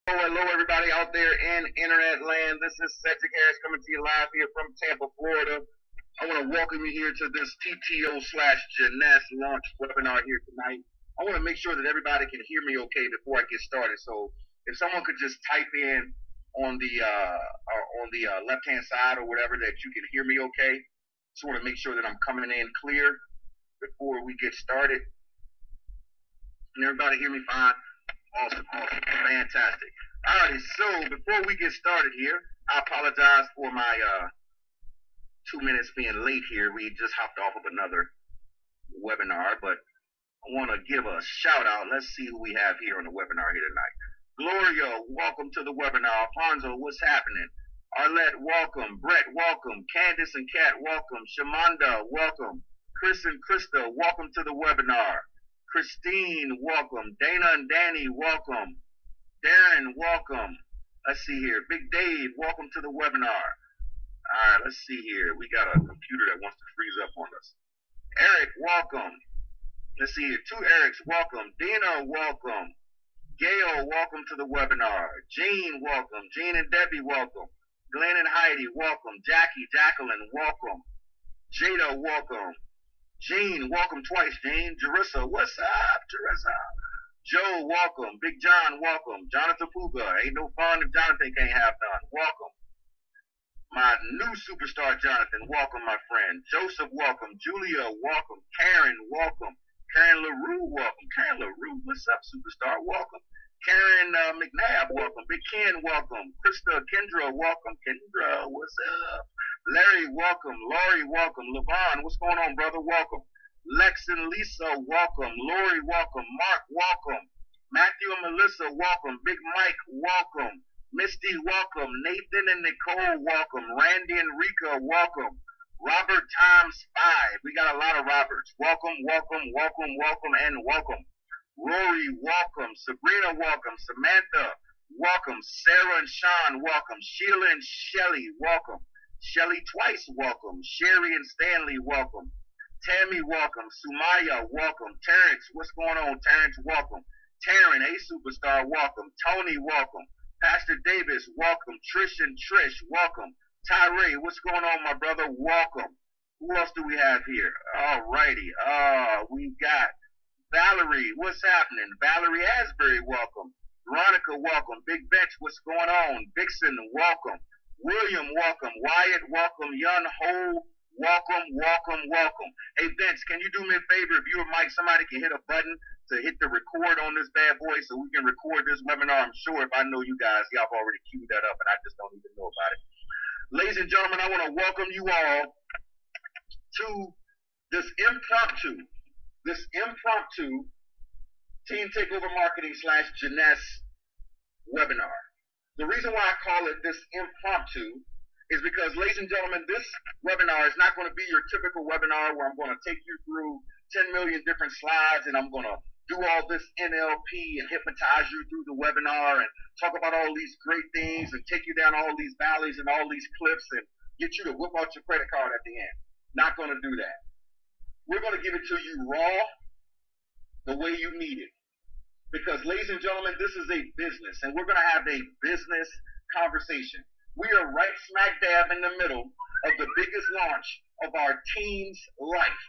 Hello, everybody out there in internet land. This is Cedric Harris coming to you live here from Tampa, Florida. I want to welcome you here to this TTO/Jeunesse launch webinar here tonight. I want to make sure that everybody can hear me okay before I get started. So if someone could just type in on the left-hand side or whatever that you can hear me okay. Just want to make sure that I'm coming in clear before we get started. Can everybody hear me fine? Awesome, fantastic. Alrighty, so before we get started here, I apologize for my 2 minutes being late here. We just hopped off of another webinar, but I want to give a shout out. Let's see who we have here on the webinar here tonight. Gloria, welcome to the webinar. Alfonso, what's happening? Arlette, welcome. Brett, welcome. Candace and Kat, welcome. Shamanda, welcome. Chris and Krista, welcome to the webinar. Christine, welcome. Dana and Danny, welcome. Darren, welcome. Let's see here. Big Dave, welcome to the webinar. All right, let's see here. We got a computer that wants to freeze up on us. Eric, welcome. Let's see here. 2 Erics, welcome. Dina, welcome. Gail, welcome to the webinar. Jean, welcome. Jean and Debbie, welcome. Glenn and Heidi, welcome. Jackie, Jacqueline, welcome. Jada, welcome. Jean, welcome twice, Jean. Jerissa, what's up, Jerissa? Joe, welcome. Big John, welcome. Jonathan Puga, ain't no fun if Jonathan can't have none. Welcome. My new superstar, Jonathan, welcome, my friend. Joseph, welcome. Julia, welcome. Karen, welcome. Karen LaRue, welcome. Karen LaRue, what's up, superstar? Welcome. Karen McNabb, welcome. Big Ken, welcome. Krista, Kendra, welcome. Kendra, what's up? Larry, welcome. Laurie, welcome. Levon, what's going on, brother? Welcome. Lex and Lisa, welcome. Lori, welcome. Mark, welcome. Matthew and Melissa, welcome. Big Mike, welcome. Misty, welcome. Nathan and Nicole, welcome. Randy and Rika, welcome. Robert times 5. We got a lot of Roberts. Welcome, welcome, welcome, welcome, and welcome. Rory, welcome. Sabrina, welcome. Samantha, welcome. Sarah and Sean, welcome. Sheila and Shelly, welcome. Shelly twice, welcome. Sherry and Stanley, welcome. Tammy, welcome. Sumaya, welcome. Terrence, what's going on? Terrence, welcome. Taryn, a superstar, welcome. Tony, welcome. Pastor Davis, welcome. Trish and Trish, welcome. Tyree, what's going on, my brother? Welcome. Who else do we have here? All righty. We got Valerie, what's happening? Valerie Asbury, welcome. Veronica, welcome. Big Bench, what's going on? Vixen, welcome. William, welcome. Wyatt, welcome. Yun Ho, welcome, welcome, welcome. Hey, Vince, can you do me a favor? If you or Mike, somebody can hit a button to hit the record on this bad boy so we can record this webinar. I'm sure if I know you guys, y'all have already queued that up, and I just don't even know about it. Ladies and gentlemen, I want to welcome you all to this impromptu Team Takeover Marketing /Jeunesse webinar. The reason why I call it this impromptu is because, ladies and gentlemen, this webinar is not going to be your typical webinar where I'm going to take you through 10 million different slides and I'm going to do all this NLP and hypnotize you through the webinar and talk about all these great things and take you down all these valleys and all these cliffs and get you to whip out your credit card at the end. Not going to do that. We're going to give it to you raw, the way you need it. Because, ladies and gentlemen, this is a business, and we're going to have a business conversation. We are right smack dab in the middle of the biggest launch of our team's life.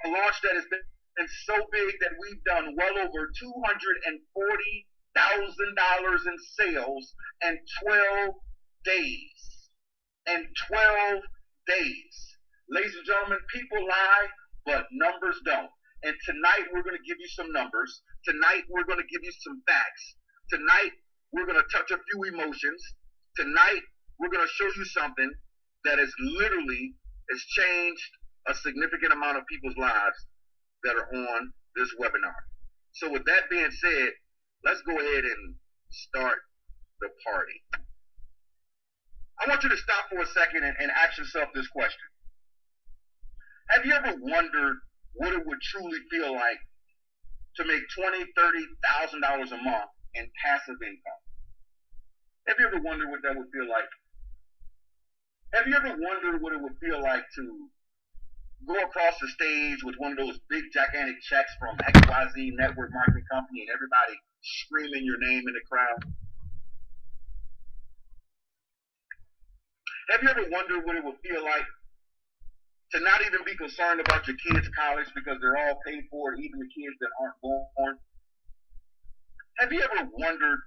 A launch that has been so big that we've done well over $240,000 in sales in 12 days. In 12 days. Ladies and gentlemen, people lie, but numbers don't. And tonight, we're going to give you some numbers. Tonight, we're going to give you some facts. Tonight, we're going to touch a few emotions. Tonight, we're going to show you something that has literally changed a significant amount of people's lives that are on this webinar. So with that being said, let's go ahead and start the party. I want you to stop for a second and ask yourself this question. Have you ever wondered what it would truly feel like to make $20,000, $30,000 a month in passive income? Have you ever wondered what that would feel like? Have you ever wondered what it would feel like to go across the stage with one of those big gigantic checks from XYZ Network Marketing Company and everybody screaming your name in the crowd? Have you ever wondered what it would feel like to not even be concerned about your kids' college because they're all paid for, even the kids that aren't born? Have you ever wondered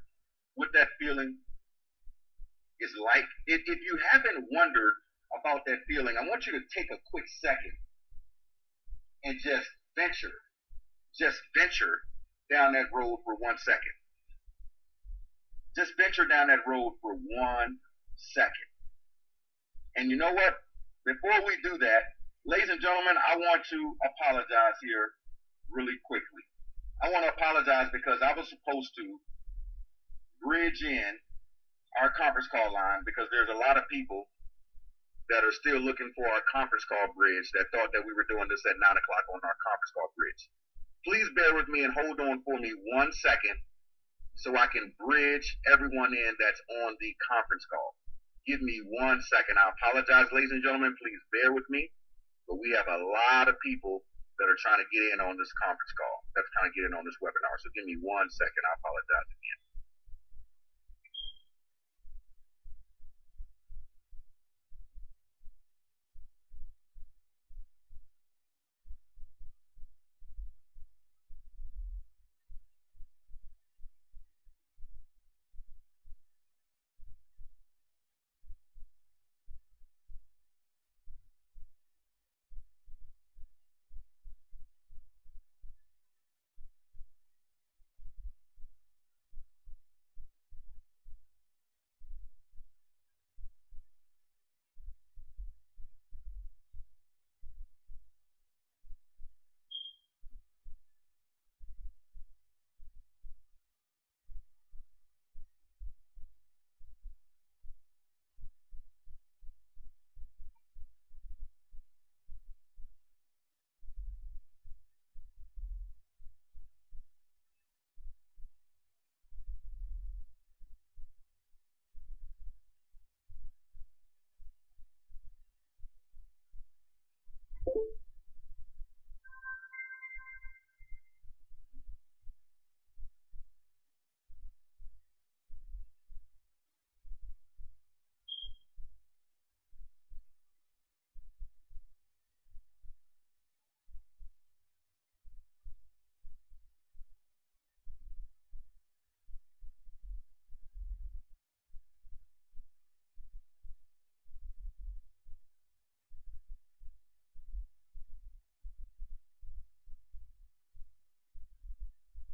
what that feeling is like? If you haven't wondered about that feeling, I want you to take a quick second and just venture down that road for 1 second. Just venture down that road for 1 second. And you know what? Before we do that, ladies and gentlemen, I want to apologize here really quickly. I want to apologize because I was supposed to bridge in our conference call line because there's a lot of people that are still looking for our conference call bridge that thought that we were doing this at 9 o'clock on our conference call bridge. Please bear with me and hold on for me 1 second so I can bridge everyone in that's on the conference call. Give me 1 second. I apologize, ladies and gentlemen. Please bear with me. But we have a lot of people that are trying to get in on this conference call. That's trying to get in on this webinar. So give me 1 second. I apologize again.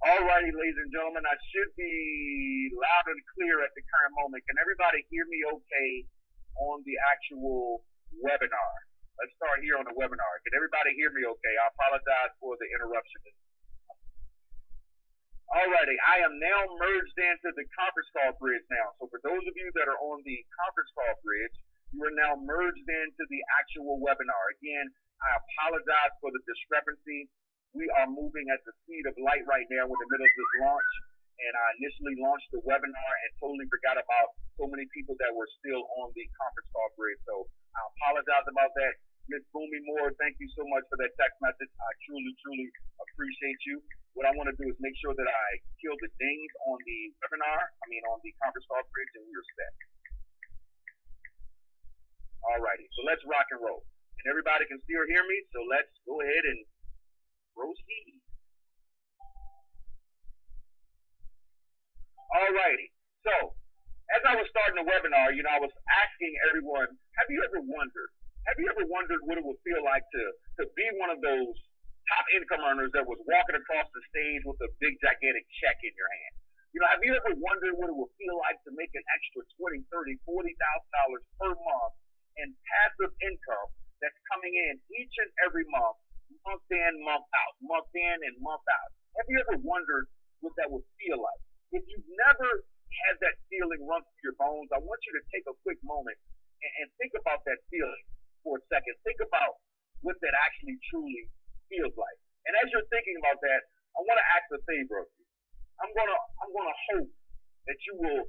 Alrighty, ladies and gentlemen, I should be loud and clear at the current moment. Can everybody hear me okay on the actual webinar? Let's start here on the webinar. Can everybody hear me okay? I apologize for the interruption. Alrighty, I am now merged into the conference call bridge now. So for those of you that are on the conference call bridge, you are now merged into the actual webinar. Again, I apologize for the discrepancy. We are moving at the speed of light right now in the middle of this launch. And I initially launched the webinar and totally forgot about so many people that were still on the conference call bridge. So I apologize about that. Ms. Boomy Moore, thank you so much for that text message. I truly, truly appreciate you. What I want to do is make sure that I kill the dings on the webinar, on the conference call bridge, and we're set. Alrighty, so let's rock and roll. And everybody can still hear me, so let's go ahead and proceed. Alrighty, so as I was starting the webinar, I was asking everyone, have you ever wondered what it would feel like to be one of those top income earners that was walking across the stage with a big gigantic check in your hand? Have you ever wondered what it would feel like to make an extra $20,000, $30,000, $40,000 per month in passive income that's coming in each and every month in, month out, month in and month out? Have you ever wondered what that would feel like? If you've never had that feeling run through your bones, I want you to take a quick moment and think about that feeling for a second. Think about what that actually truly feels like. And as you're thinking about that, I want to ask a favor of you. I'm gonna hope that you will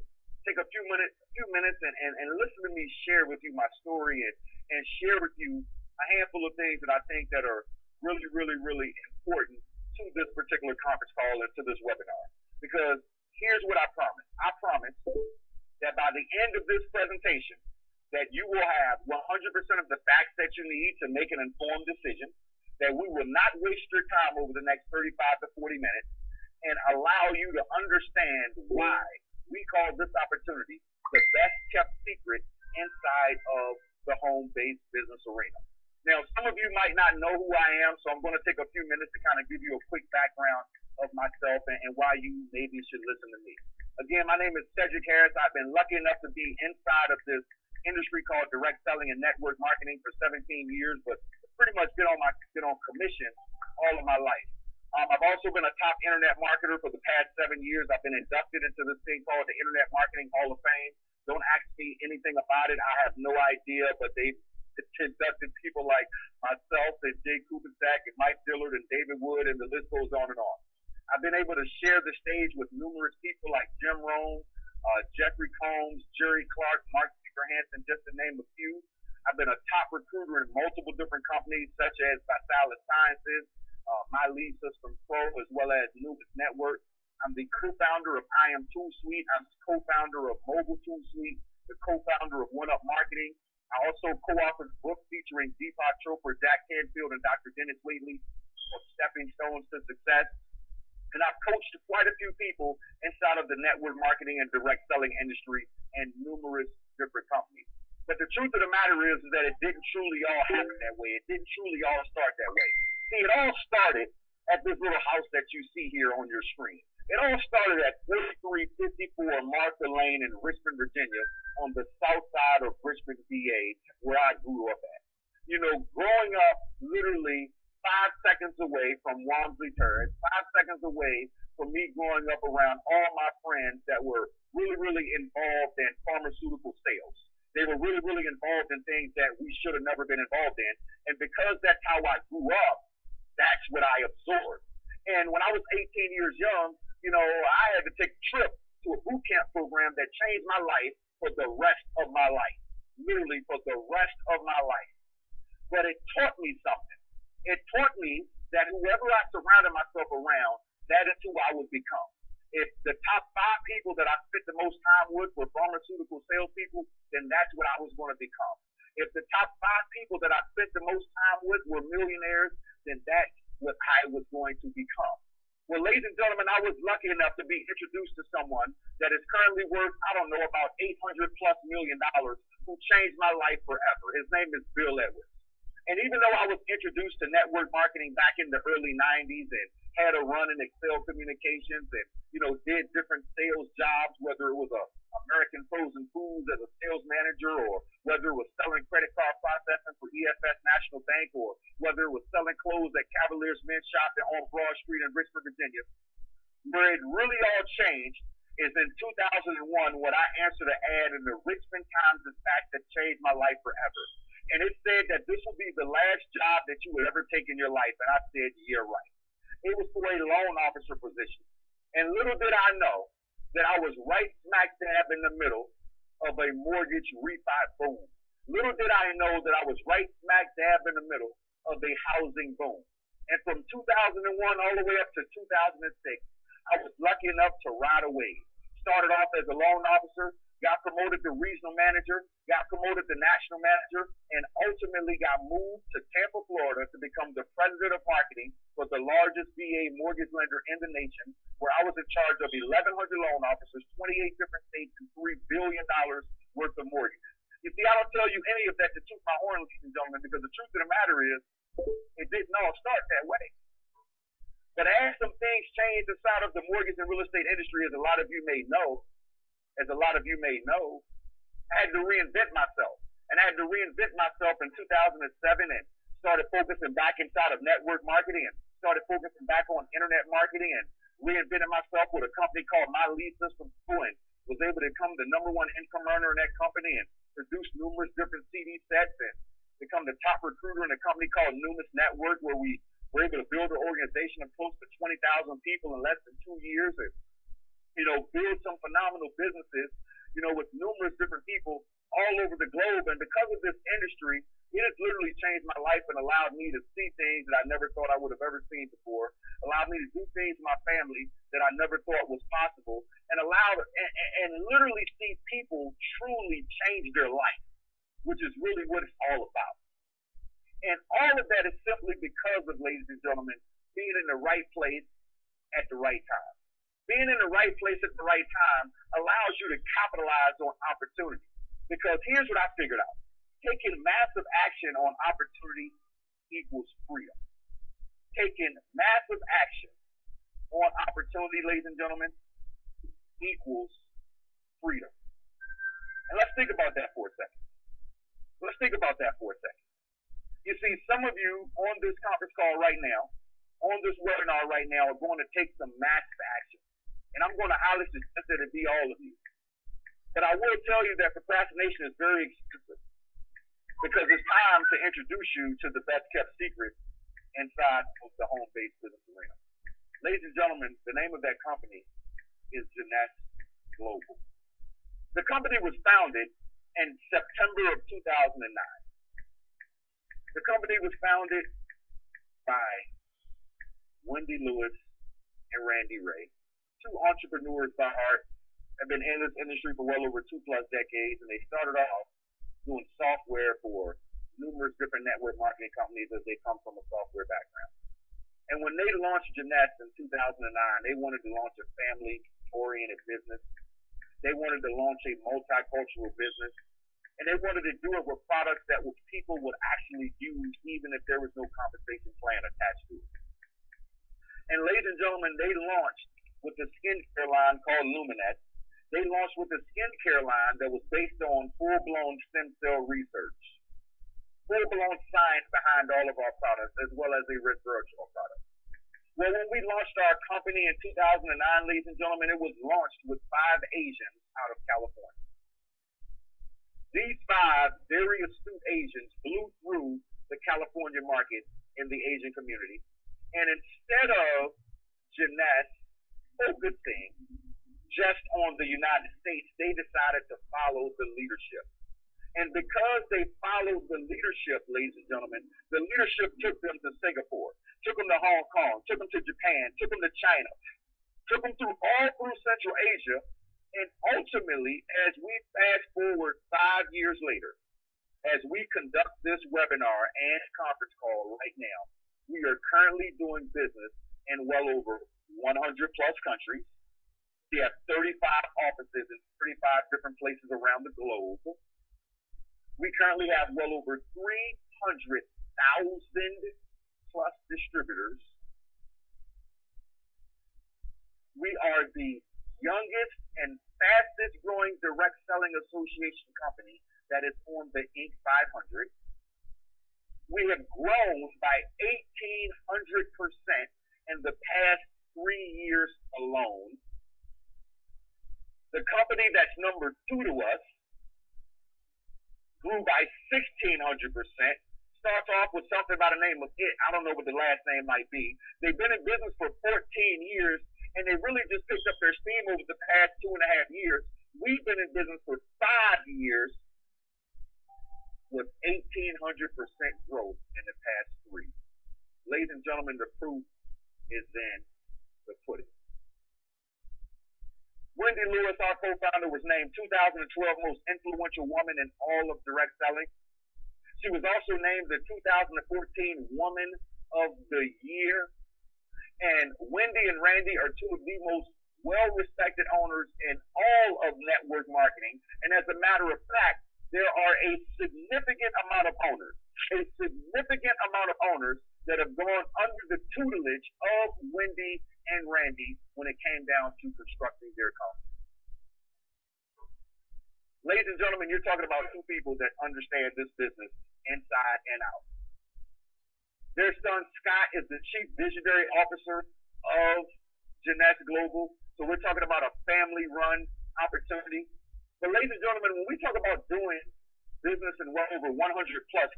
take a few minutes and listen to me share with you my story and share with you a handful of things that I think that are really, really, really important to this particular conference call and to this webinar. Because here's what I promise. I promise that by the end of this presentation, that you will have 100% of the facts that you need to make an informed decision, that we will not waste your time over the next 35 to 40 minutes, and allow you to understand why we call this opportunity the best kept secret inside of the home-based business arena. Now, some of you might not know who I am, so I'm going to take a few minutes to kind of give you a quick background of myself and why you maybe should listen to me. Again, my name is Cedric Harris. I've been lucky enough to be inside of this industry called direct selling and network marketing for 17 years, but pretty much been on commission all of my life. I've also been a top internet marketer for the past 7 years. I've been inducted into this thing called the Internet Marketing Hall of Fame. Don't ask me anything about it. I have no idea, but they've inducted people like myself and Jay Kubisak and Mike Dillard and David Wood, and the list goes on and on. I've been able to share the stage with numerous people like Jim Rohn, Jeffrey Combs, Jerry Clark, Mark Hansen, just to name a few. I've been a top recruiter in multiple different companies such as Visalis Sciences, My Lead System Pro, as well as Numis Network. I'm the co-founder of I Am Tool Suite. I'm co-founder of Mobile Tool Suite, the co-founder of One Up Marketing. I also co-authored books featuring Deepak Chopra, Jack Canfield, and Dr. Dennis Waitley of Stepping Stones to Success. And I've coached quite a few people inside of the network marketing and direct selling industry and numerous different companies. But the truth of the matter is that it didn't truly all happen that way. It didn't truly all start that way. See, it all started at this little house that you see here on your screen. It all started at 4354 Martha Lane in Richmond, Virginia, on the south side of Richmond, VA, where I grew up at. You know, growing up literally 5 seconds away from Walmsley Terrace, 5 seconds away from me growing up around all my friends that were really involved in pharmaceutical sales. They were really involved in things that we should have never been involved in. And because that's how I grew up, that's what I absorbed. And when I was 18 years young, you know, I had to take a trip to a boot camp program that changed my life for the rest of my life. Literally for the rest of my life. But it taught me something. It taught me that whoever I surrounded myself around, that is who I would become. If the top 5 people that I spent the most time with were pharmaceutical salespeople, then that's what I was going to become. If the top 5 people that I spent the most time with were millionaires, then that's what I was going to become. Well, ladies and gentlemen, I was lucky enough to be introduced to someone that is currently worth, I don't know, about $800+ million, who changed my life forever. His name is Bill Edwards. And even though I was introduced to network marketing back in the early 90s and had a run in Excel Communications and, you know, did different sales jobs, whether it was a American Frozen Foods as a sales manager, or whether it was selling credit card processing for EFS National Bank, or whether it was selling clothes at Cavaliers Men's Shop on Broad Street in Richmond, Virginia, where it really all changed is in 2001 when I answered an ad in the Richmond Times-Dispatch that changed my life forever. And it said that this will be the last job that you would ever take in your life. And I said, yeah, right. It was for a loan officer position. And little did I know that I was right smack dab in the middle of a mortgage refi boom. Little did I know that I was right smack dab in the middle of a housing boom. And from 2001 all the way up to 2006, I was lucky enough to ride a wave. Started off as a loan officer, got promoted to regional manager, got promoted to national manager, and ultimately got moved to Tampa, Florida to become the president of marketing for the largest VA mortgage lender in the nation, where I was in charge of 1,100 loan officers, 28 different states, and $3 billion worth of mortgages. You see, I don't tell you any of that to toot my horn, ladies and gentlemen, because the truth of the matter is, it didn't all start that way. But as some things changed inside of the mortgage and real estate industry, as a lot of you may know, I had to reinvent myself. And I had to reinvent myself in 2007 and started focusing back inside of network marketing and started focusing back on internet marketing and reinvented myself with a company called My Lead System Pro, and was able to become the #1 income earner in that company and produce numerous different CD sets and become the top recruiter in a company called Numis Network, where we were able to build an organization of close to 20,000 people in less than 2 years and, you know, build some phenomenal businesses, you know, with numerous different people all over the globe. And because of this industry, it has literally changed my life and allowed me to see things that I never thought I would have ever seen before, allowed me to do things with my family that I never thought was possible, and allowed and literally see people truly change their life. which is really what it's all about. And all of that is simply because of, ladies and gentlemen, being in the right place at the right time. Being in the right place at the right time allows you to capitalize on opportunity. Because here's what I figured out. Taking massive action on opportunity equals freedom. Taking massive action on opportunity, ladies and gentlemen, equals freedom. And let's think about that for a second. You see, some of you on this conference call right now, on this webinar right now, are going to take some massive action. And I'm going to highly suggest that it be all of you. But I will tell you that procrastination is very expensive, because it's time to introduce you to the best kept secret inside of the home-based business arena. Ladies and gentlemen, the name of that company is Jeunesse Global. The company was founded in September of 2009. The company was founded by Wendy Lewis and Randy Ray, two entrepreneurs by heart, have been in this industry for well over 2+ decades, and they started off doing software for numerous different network marketing companies as they come from a software background. And when they launched Jeunesse in 2009, they wanted to launch a family-oriented business. They wanted to launch a multicultural business, and they wanted to do it with products that people would actually use even if there was no compensation plan attached to it. And ladies and gentlemen, they launched with a skincare line called Luminex. They launched with a skincare line that was based on full-blown stem cell research, full-blown science behind all of our products, as well as a resveratrol product. Well, when we launched our company in 2009, ladies and gentlemen, it was launched with 5 Asians out of California. These 5 very astute Asians blew through the California market in the Asian community. And instead of Jeunesse focusing just on the United States, they decided to follow the leadership. And because they followed the leadership, ladies and gentlemen, the leadership took them to Singapore, took them to Hong Kong, took them to Japan, took them to China, took them all through Central Asia. And ultimately, as we fast forward 5 years later, as we conduct this webinar and conference call right now, we are currently doing business in well over 100+ countries. We have 35 offices in 35 different places around the globe. We currently have well over 300,000+ distributors. We are the youngest and fastest growing direct selling association company that is on the Inc. 500. We have grown by 1,800% in the past 3 years alone. The company that's number 2 to us grew by 1,600%. Starts off with something by the name of IT. I don't know what the last name might be. They've been in business for 14 years, and they really just picked up their steam over the past 2.5 years. We've been in business for 5 years with 1,800% growth in the past 3. Ladies and gentlemen, the proof is in the pudding. Wendy Lewis, our co-founder, was named 2012 most influential woman in all of direct selling. She was also named the 2014 Woman of the Year. And Wendy and Randy are 2 of the most well-respected owners in all of network marketing. And as a matter of fact, there are a significant amount of owners that have gone under the tutelage of Wendy and Randy when it came down to constructing their company. Ladies and gentlemen, you're talking about 2 people that understand this business inside and out. Their son, Scott, is the Chief Visionary Officer of Jeunesse Global. So we're talking about a family-run opportunity. But ladies and gentlemen, when we talk about doing business in well over 100+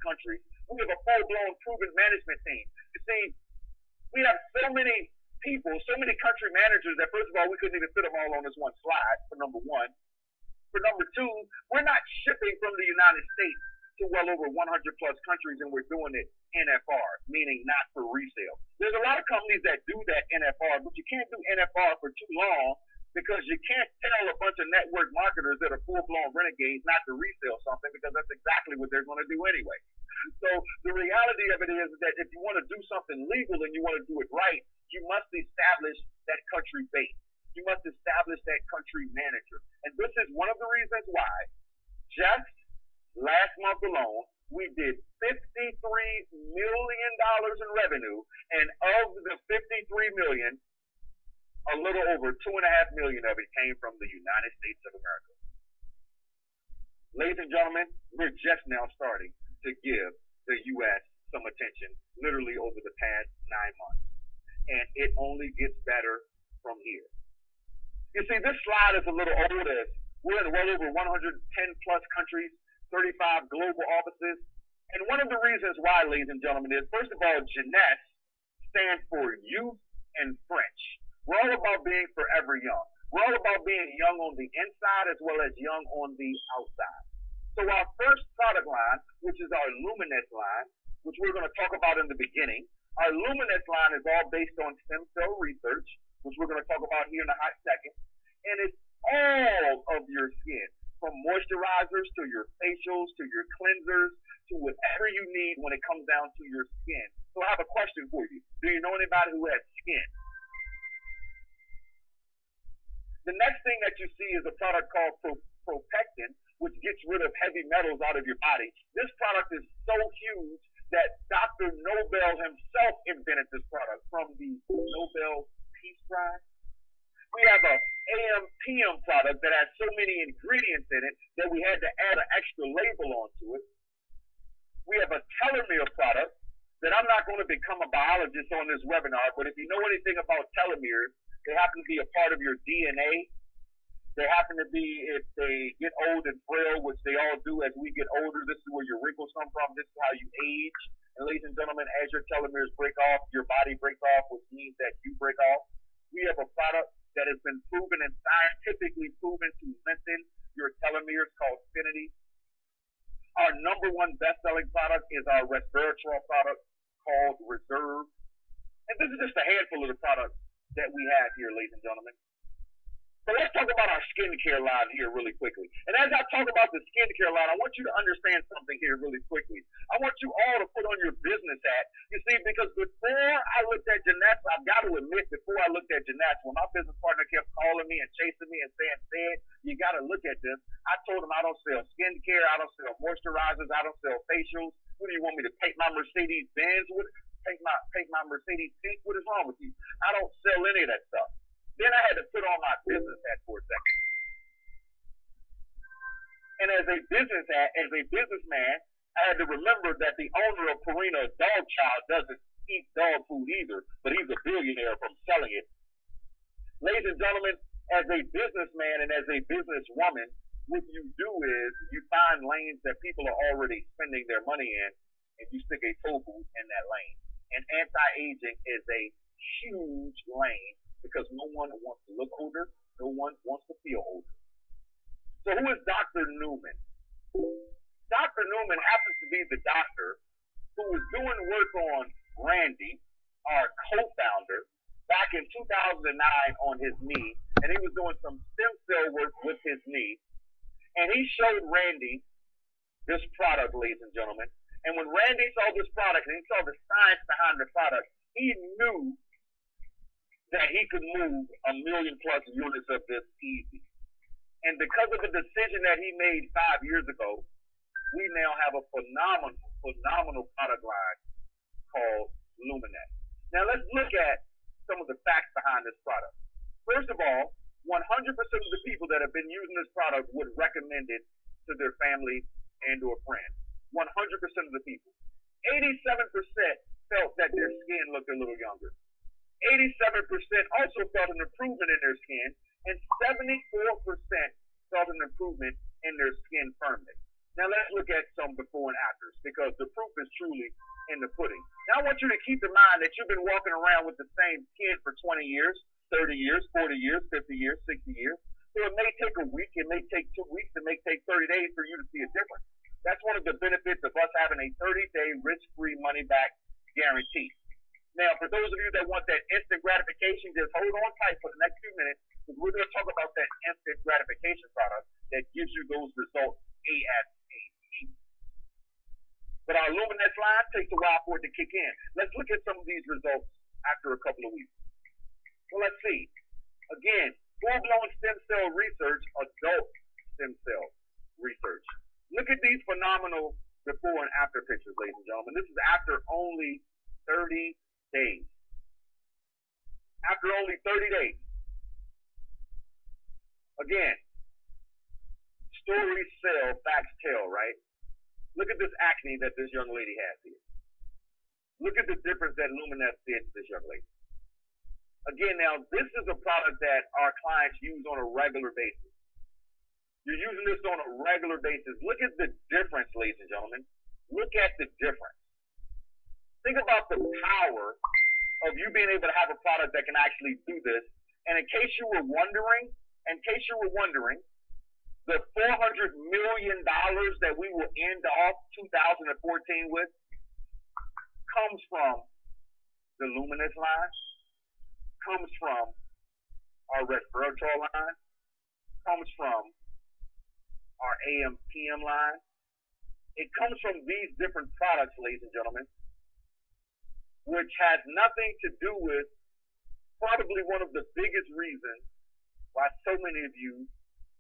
countries, we have a full-blown proven management team. You see, we have so many people, so many country managers that, first of all, we couldn't even fit them all on this one slide, for number 1. For number 2, we're not shipping from the United States to well over 100+ countries, and we're doing it NFR, meaning not for resale. There's a lot of companies that do that NFR, but you can't do NFR for too long because you can't tell a bunch of network marketers that are full-blown renegades not to resell something, because that's exactly what they're going to do anyway. So the reality of it is that if you want to do something legal and you want to do it right, you must establish that country base. You must establish that country manager. And this is one of the reasons why just last month alone, we did $53 million in revenue, and of the $53 million, a little over $2.5 million of it came from the United States of America. Ladies and gentlemen, we're just now starting to give the U.S. some attention, literally over the past 9 months. And it only gets better from here. You see, this slide is a little old, as we're in well over 110 plus countries, 35 global offices. And one of the reasons why, ladies and gentlemen, is, first of all, Jeunesse stands for youth and French. We're all about being forever young. We're all about being young on the inside as well as young on the outside. So our first product line, which is our Luminesce line, which we're going to talk about in the beginning, our Luminesce line is all based on stem cell research, which we're going to talk about here in a hot second. And it's all of your skin, from moisturizers to your facials to your cleansers to whatever you need when it comes down to your skin. So I have a question for you. Do you know anybody who has skin? The next thing that you see is a product called Propectin, which gets rid of heavy metals out of your body. This product is so huge that Dr. Nobel himself invented this product from the Nobel Peace Prize. We have a AM/PM product that has so many ingredients in it that we had to add an extra label onto it. We have a telomere product that I'm not going to become a biologist on this webinar, but if you know anything about telomeres, they happen to be a part of your DNA. They happen to be, if they get old and frail, which they all do as we get older, this is where your wrinkles come from. This is how you age. And ladies and gentlemen, as your telomeres break off, your body breaks off, which means that you break off. We have a product that has been proven and scientifically proven to lengthen your telomeres, called Finity. Our number one best-selling product is our resveratrol product called Reserve. And this is just a handful of the products that we have here, ladies and gentlemen. So let's talk about our skincare line here really quickly. And as I talk about the skincare line, I want you to understand something here really quickly. I want you all to put on your business hat. You see, because before I looked at Jeunesse, I've got to admit, before I looked at Jeunesse, when my business partner kept calling me and chasing me and saying, "Sid, you got to look at this," I told him I don't sell skincare, I don't sell moisturizers, I don't sell facials. What do you want me to paint my Mercedes Benz with? Paint my Mercedes pink? What is wrong with you? I don't sell any of that stuff. Then I had to put on my business hat for a second. And as a businessman, I had to remember that the owner of Purina Dog Chow doesn't eat dog food either, but he's a billionaire from selling it. Ladies and gentlemen, as a businessman and as a businesswoman, what you do is you find lanes that people are already spending their money in, and you stick a tofu in that lane. And anti-aging is a huge lane, because no one wants to look older, no one wants to feel older. So who is Dr. Newman? Dr. Newman happens to be the doctor who was doing work on Randy, our co-founder, back in 2009 on his knee, and he was doing some stem cell work with his knee, and he showed Randy this product, ladies and gentlemen. And when Randy saw this product and he saw the science behind the product, he knew that he could move 1 million plus units of this easy. And because of the decision that he made 5 years ago, we now have a phenomenal product line called Luminesce. Now let's look at some of the facts behind this product. First of all, 100% of the people that have been using this product would recommend it to their family and or friends. 100% of the people. 87% felt that their skin looked a little younger. 87% also felt an improvement in their skin, and 74% felt an improvement in their skin firmness. Now let's look at some before and afters, because the proof is truly in the pudding. Now I want you to keep in mind that you've been walking around with the same skin for 20 years, 30 years, 40 years, 50 years, 60 years. So it may take a week, it may take 2 weeks, it may take 30 days for you to see a difference. That's one of the benefits of us having a 30-day risk-free money-back guarantee. Now, for those of you that want that instant gratification, just hold on tight for the next few minutes, because we're going to talk those results ASAP. But our Luminex line takes a while for it to kick in. Let's look at some of these results after a couple of weeks. Well, let's see. Again, full-blown stem cell research, adult stem cell research. Look at these phenomenal before and after pictures, ladies and gentlemen. This is after only 30 days. After only 30 days. Again, stories sell, facts tell, right? Look at this acne that this young lady has here. Look at the difference that Luminex did to this young lady. Again, now, this is a product that our clients use on a regular basis. You're using this on a regular basis. Look at the difference, ladies and gentlemen. Look at the difference. Think about the power of you being able to have a product that can actually do this. And in case you were wondering, the $400 million that we will end off 2014 with comes from the Luminex line, comes from our resveratrol line, comes from our AM/PM line. It comes from these different products, ladies and gentlemen, which has nothing to do with probably one of the biggest reasons why so many of you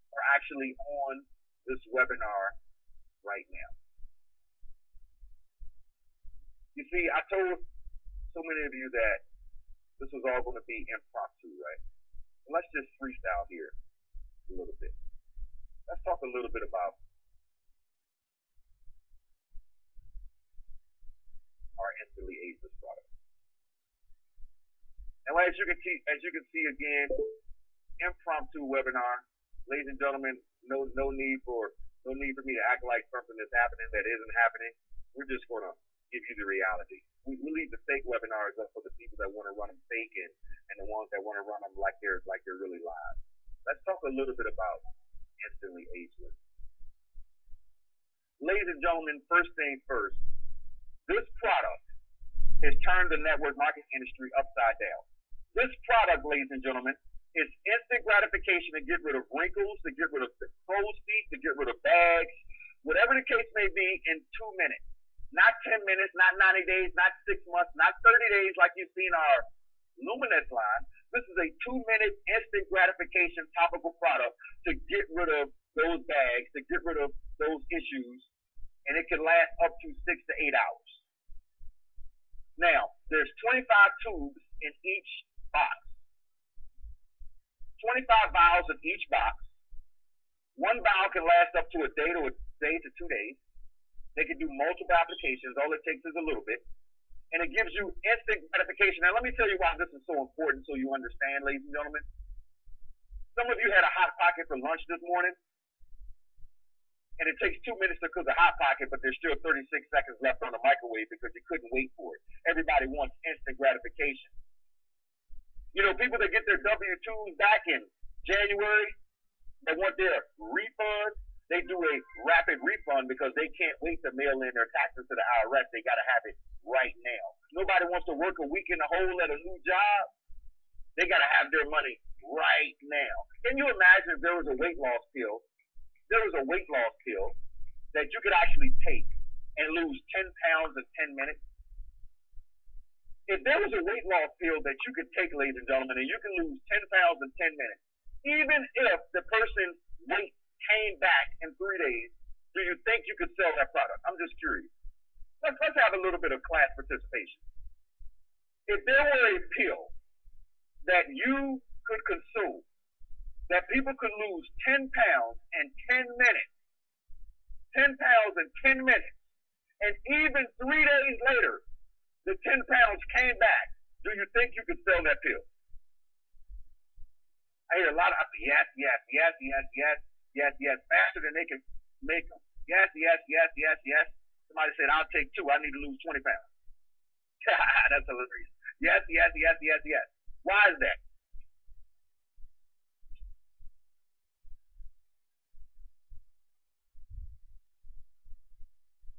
are actually on this webinar right now. You see, I told so many of you that this was all going to be impromptu, right? So let's just freestyle here a little bit. Let's talk a little bit about our instantly ageless product. And as you can see again, impromptu webinar. Ladies and gentlemen, no need for me to act like something is happening that isn't happening. We're just gonna give you the reality. We leave the fake webinars up for the people that want to run them fake and the ones that want to run them like they're really live. Let's talk a little bit about instantly ageless. Ladies and gentlemen, first thing first, this product has turned the network marketing industry upside down. This product, ladies and gentlemen, is instant gratification to get rid of wrinkles, to get rid of the crow's feet, to get rid of bags, whatever the case may be, in 2 minutes. Not 10 minutes, not 90 days, not 6 months, not 30 days like you see in our Luminex line. This is a 2-minute instant gratification topical product to get rid of those bags, to get rid of those issues, and it can last up to 6 to 8 hours. Now, there's 25 tubes in each box. 25 vials in each box. One vial can last up to a day to 2 days. They can do multiple applications. All it takes is a little bit. And it gives you instant gratification. Now, let me tell you why this is so important so you understand, ladies and gentlemen. Some of you had a Hot Pocket for lunch this morning. And it takes 2 minutes to cook a Hot Pocket, but there's still 36 seconds left on the microwave because you couldn't wait for it. Everybody wants instant gratification. You know, people that get their W-2s back in January, they want their refund. They do a rapid refund because they can't wait to mail in their taxes to the IRS. They got to have it right now. Nobody wants to work a week in a hole at a new job. They got to have their money right now. Can you imagine if there was a weight loss pill? There was a weight loss pill that you could actually take and lose 10 pounds in 10 minutes. If there was a weight loss pill that you could take, ladies and gentlemen, and you can lose 10 pounds in 10 minutes, even if the person's weight came back in 3 days, do you think you could sell that product? I'm just curious. Let's have a little bit of class participation. If there were a pill that you could consume, that people could lose 10 pounds in 10 minutes, 10 pounds in 10 minutes, and even 3 days later, the 10 pounds came back, do you think you could sell that pill? I hear a lot of yes, faster than they can make them. Yes. Somebody said, I'll take 2. I need to lose 20 pounds. That's hilarious. Yes. Why is that?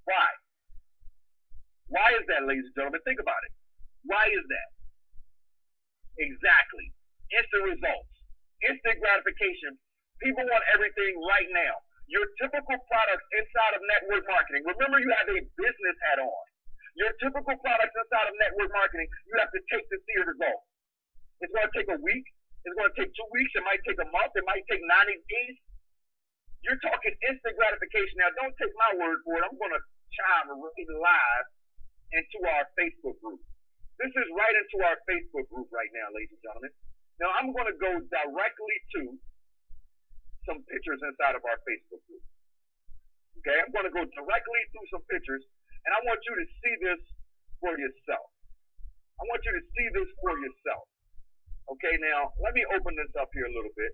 Why? Why is that, ladies and gentlemen? Think about it. Why is that? Exactly. Instant results. Instant gratification. People want everything right now. Your typical products inside of network marketing. Remember, you have a business hat on. Your typical products inside of network marketing, you have to take to see a result. It's going to take a week. It's going to take 2 weeks. It might take a month. It might take 90 days. You're talking instant gratification. Now, don't take my word for it. I'm going to chime right live into our Facebook group. This is right into our Facebook group right now, ladies and gentlemen. Now, I'm going to go directly to some pictures inside of our Facebook group. Okay, I'm going to go directly through some pictures, and I want you to see this for yourself. I want you to see this for yourself. Okay, now let me open this up here a little bit.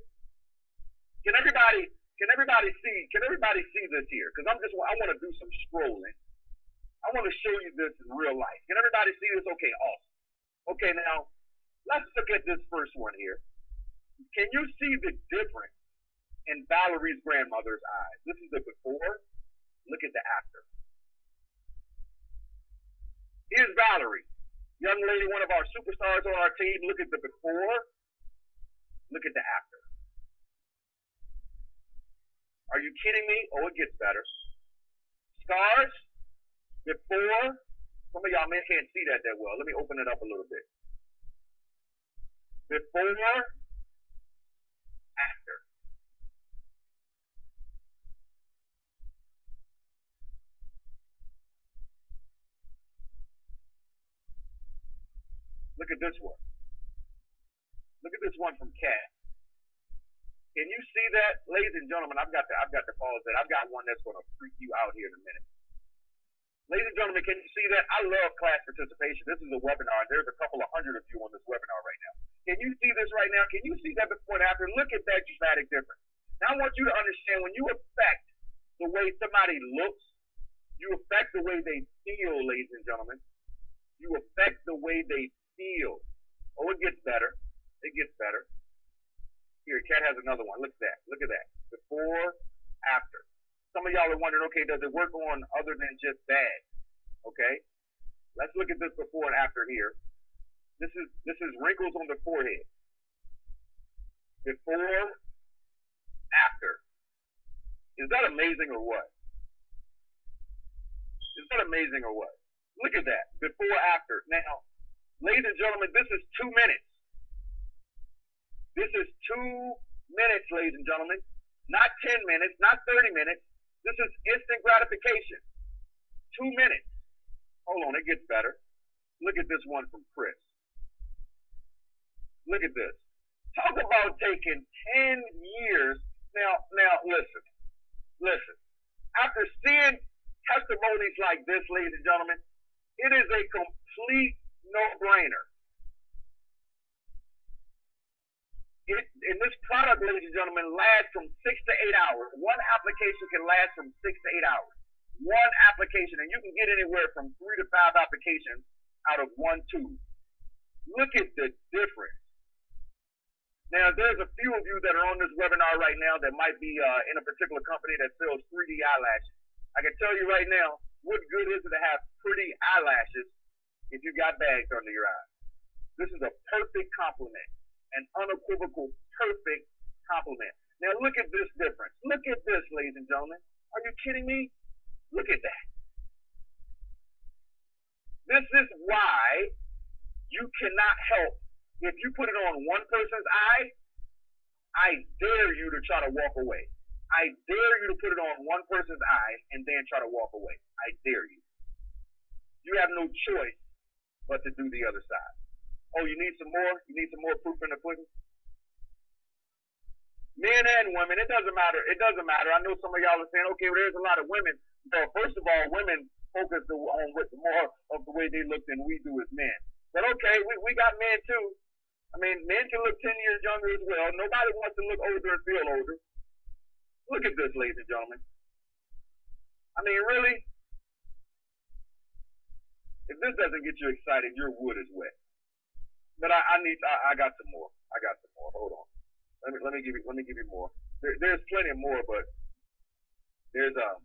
Can everybody see this here? Because I want to do some scrolling. I want to show you this in real life. Can everybody see this? Okay, awesome. Okay, now let's look at this first one here. Can you see the difference in Valerie's grandmother's eyes? This is the before. Look at the after. Here's Valerie, young lady, one of our superstars on our team. Look at the before. Look at the after. Are you kidding me? Oh, it gets better. Scars, before. Some of y'all may can't see that well. Let me open it up a little bit. Before, after. Look at this one. Look at this one from Cat. Can you see that, ladies and gentlemen? I've got to pause that. I've got one that's going to freak you out here in a minute. Ladies and gentlemen, can you see that? I love class participation. This is a webinar. There's a couple of hundred of you on this webinar right now. Can you see this right now? Can you see that before and after? Look at that dramatic difference. Now I want you to understand, when you affect the way somebody looks, you affect the way they feel, ladies and gentlemen. You affect the way they feel. Oh, it gets better. It gets better. Here, Kat has another one. Look at that. Look at that. Before, after. Some of y'all are wondering, okay, does it work on other than just bad? Okay. Let's look at this before and after here. This is wrinkles on the forehead. Before, after. Is that amazing or what? Is that amazing or what? Look at that. Before, after. Now, ladies and gentlemen, this is 2 minutes. This is 2 minutes, ladies and gentlemen. Not 10 minutes, not 30 minutes. This is instant gratification. 2 minutes. Hold on, it gets better. Look at this one from Chris. Look at this. Talk about taking 10 years. Now, listen. After seeing testimonies like this, ladies and gentlemen, it is a complete no-brainer. And this product, ladies and gentlemen, lasts from 6 to 8 hours. One application can last from 6 to 8 hours. One application, and you can get anywhere from 3 to 5 applications out of one tube. Look at the difference. Now, there's a few of you that are on this webinar right now that might be in a particular company that sells 3D eyelashes. I can tell you right now, what good is it to have pretty eyelashes if you got bags under your eyes? This is a perfect compliment. An unequivocal, perfect compliment. Now look at this difference. Look at this, ladies and gentlemen. Are you kidding me? Look at that. This is why you cannot help. If you put it on one person's eye, I dare you to try to walk away. I dare you to put it on one person's eye and then try to walk away. I dare you. You have no choice but to do the other side. Oh, you need some more? You need some more proof in the pudding? Men and women, it doesn't matter. It doesn't matter. I know some of y'all are saying, okay, well, there's a lot of women. Well, first of all, women focus on with more of the way they look than we do as men. But okay, we got men too. I mean, men can look 10 years younger as well. Nobody wants to look older and feel older. Look at this, ladies and gentlemen. I mean, really? If this doesn't get you excited, your wood is wet. But I got some more. I got some more. Hold on. Let me give you more. There's plenty more, but there's oh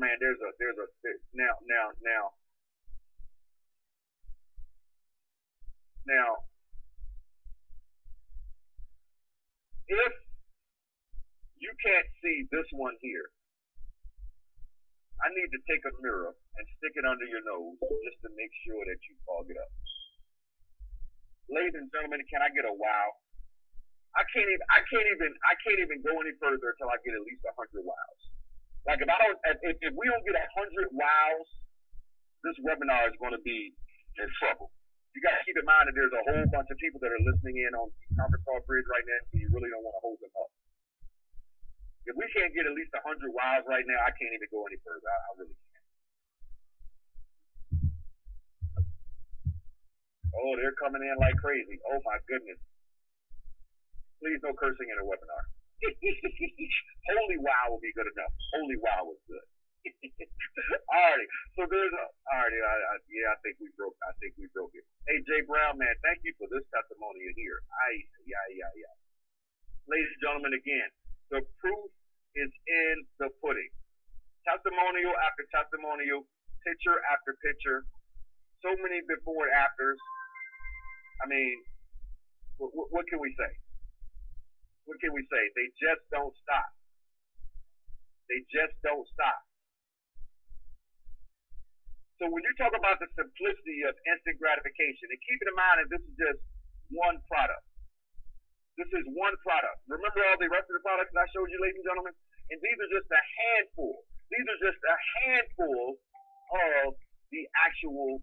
man, now if You can't see this one here. I need to take a mirror and stick it under your nose just to make sure that you fog it up. Ladies and gentlemen, can I get a wow? I can't even go any further until I get at least 100 wows. Like if we don't get 100 wows, this webinar is going to be in trouble. You got to keep in mind that there's a whole bunch of people that are listening in on conference call bridge right now, so you really don't want to hold them up. If we can't get at least 100 wows right now, I can't even go any further. I really can't. Oh, they're coming in like crazy. Oh my goodness. Please no cursing in a webinar. Holy wow will be good enough. Holy wow was good. Alrighty. So there's yeah, I think we broke it. Hey Jay Brown, man, thank you for this testimony here. Yeah. Ladies and gentlemen, again, the proof is in the pudding. Testimonial after testimonial, picture after picture, so many before and afters. I mean, what can we say? What can we say? They just don't stop. They just don't stop. So when you talk about the simplicity of instant gratification, and keep in mind that this is just one product. This is one product. Remember all the rest of the products that I showed you, ladies and gentlemen? And these are just a handful. These are just a handful of the actual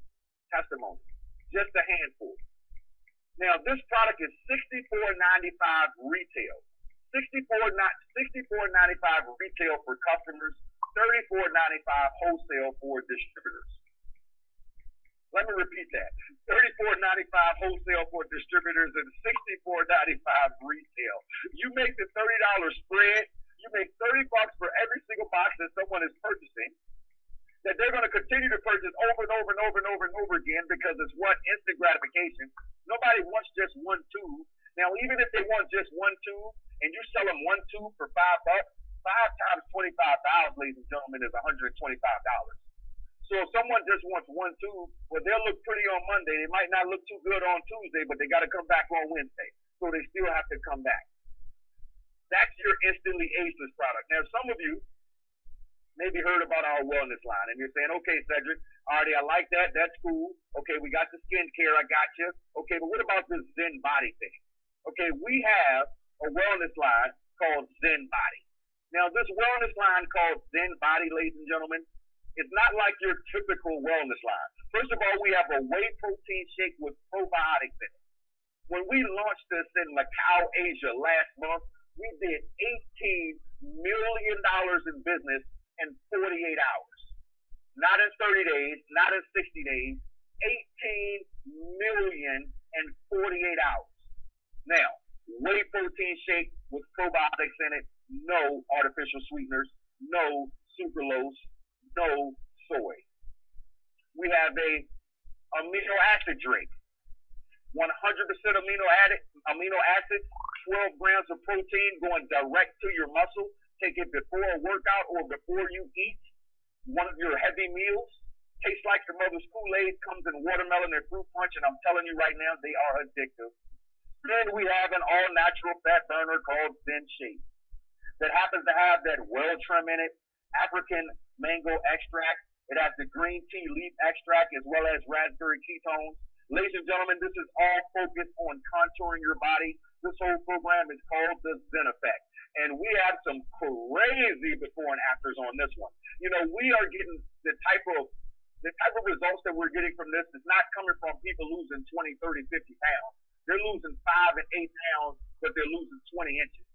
testimonies. Just a handful. Now, this product is $64.95 retail. $64.95 retail for customers, $34.95 wholesale for distributors. Let me repeat that. $34.95 wholesale for distributors and $64.95 retail. You make the $30 spread. You make $30 for every single box that someone is purchasing, that they're going to continue to purchase over and over and over and over and over again because it's what? Instant gratification. Nobody wants just one tube. Now, even if they want just one tube and you sell them one tube for $5, 5 times 25,000, ladies and gentlemen, is $125. So if someone just wants one tube, well, they'll look pretty on Monday. They might not look too good on Tuesday, but they got to come back on Wednesday. So they still have to come back. That's your instantly ageless product. Now, some of you maybe heard about our wellness line, and you're saying, okay, Cedric, already, I like that. That's cool. Okay, we got the skincare. I got you. Okay, but what about this Zen Body thing? Okay, we have a wellness line called Zen Body. Now, this wellness line called Zen Body, ladies and gentlemen, it's not like your typical wellness line. First of all, we have a whey protein shake with probiotics in it. When we launched this in Macau, Asia last month, we did $18 million in business in 48 hours. Not in 30 days, not in 60 days, 18 million in 48 hours. Now, whey protein shake with probiotics in it, no artificial sweeteners, no sucralose, no soy. We have a amino acid drink, 100% amino acids, 12 grams of protein going direct to your muscle. Take it before a workout or before you eat one of your heavy meals. Tastes like your mother's Kool-Aid, comes in watermelon and fruit punch, and I'm telling you right now, they are addictive. Then we have an all-natural fat burner called Zen Shake that happens to have that well trim in it, African mango extract. It has the green tea leaf extract as well as raspberry ketones. Ladies and gentlemen, this is all focused on contouring your body. This whole program is called the Zen Effect. And we have some crazy before and afters on this one. You know, we are getting the type of results that we're getting from this is not coming from people losing 20, 30, 50 pounds. They're losing 5 and 8 pounds, but they're losing 20 inches.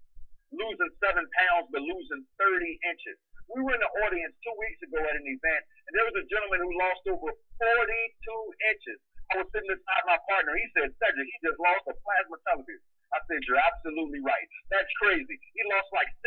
Losing 7 pounds, but losing 30 inches. We were in the audience 2 weeks ago at an event, and there was a gentleman who lost over 42 inches. I was sitting beside my partner. He said, Cedric, he just lost a plasma television. I said, you're absolutely right. That's crazy. He lost like 16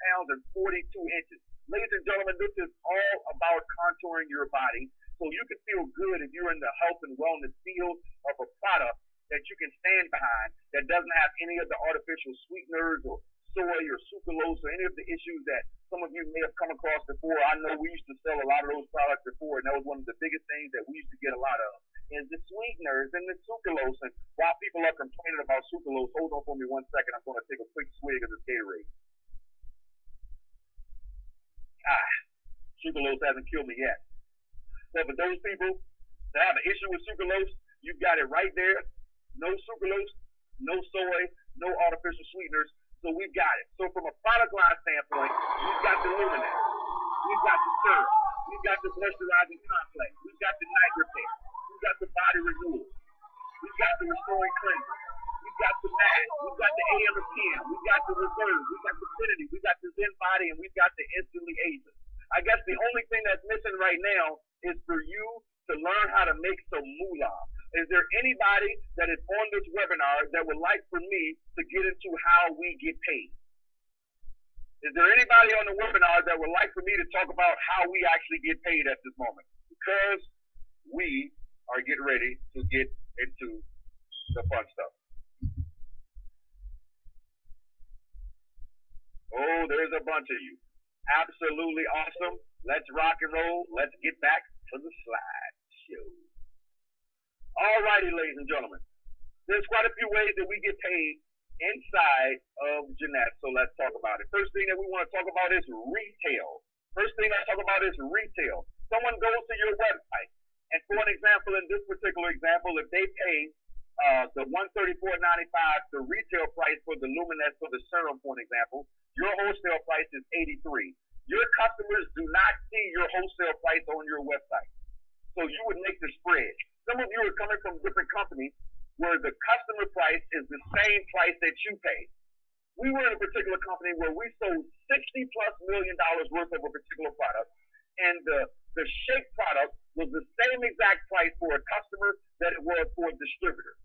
pounds and 42 inches. Ladies and gentlemen, this is all about contouring your body so you can feel good if you're in the health and wellness field of a product that you can stand behind that doesn't have any of the artificial sweeteners or soy or sucralose or any of the issues that some of you may have come across before. I know we used to sell a lot of those products before, and that was one of the biggest things that we used to get a lot of. Is the sweeteners and the sucralose. And while people are complaining about sucralose, hold on for me 1 second. I'm going to take a quick swig of this Gatorade. Sucralose hasn't killed me yet. So for those people that have an issue with sucralose, you've got it right there. No sucralose, no soy, no artificial sweeteners. So we've got it. So from a product line standpoint, we've got the Luminex, we've got the syrup, we've got the moisturizing complex, we've got the night repair, we've got the body renewal, we've got the restoring cleanser, we've got the mask, we've got the AM and PM, we've got the reserve, we've got the Affinity, we've got the Zen Body, and we've got the Instantly Ageless. I guess the only thing that's missing right now is for you to learn how to make some moolah. Is there anybody that is on this webinar that would like for me to get into how we get paid? Is there anybody on the webinar that would like for me to talk about how we actually get paid at this moment? Because we are getting ready to get into the fun stuff. Oh, there's a bunch of you. Absolutely awesome. Let's rock and roll. Let's get back to the slideshow. All righty, ladies and gentlemen. There's quite a few ways that we get paid inside of Jeunesse, so let's talk about it. First thing that we want to talk about is retail. Someone goes to your website, and for an example, in this particular example, if they pay the $134.95, the retail price for the Luminex for the serum, for an example, your wholesale price is $83. Your customers do not see your wholesale price on your website, so you would make the spread. Some of you are coming from different companies where the customer price is the same price that you pay. We were in a particular company where we sold $60+ million worth of a particular product, and the shake product was the same exact price for a customer that it was for a distributor.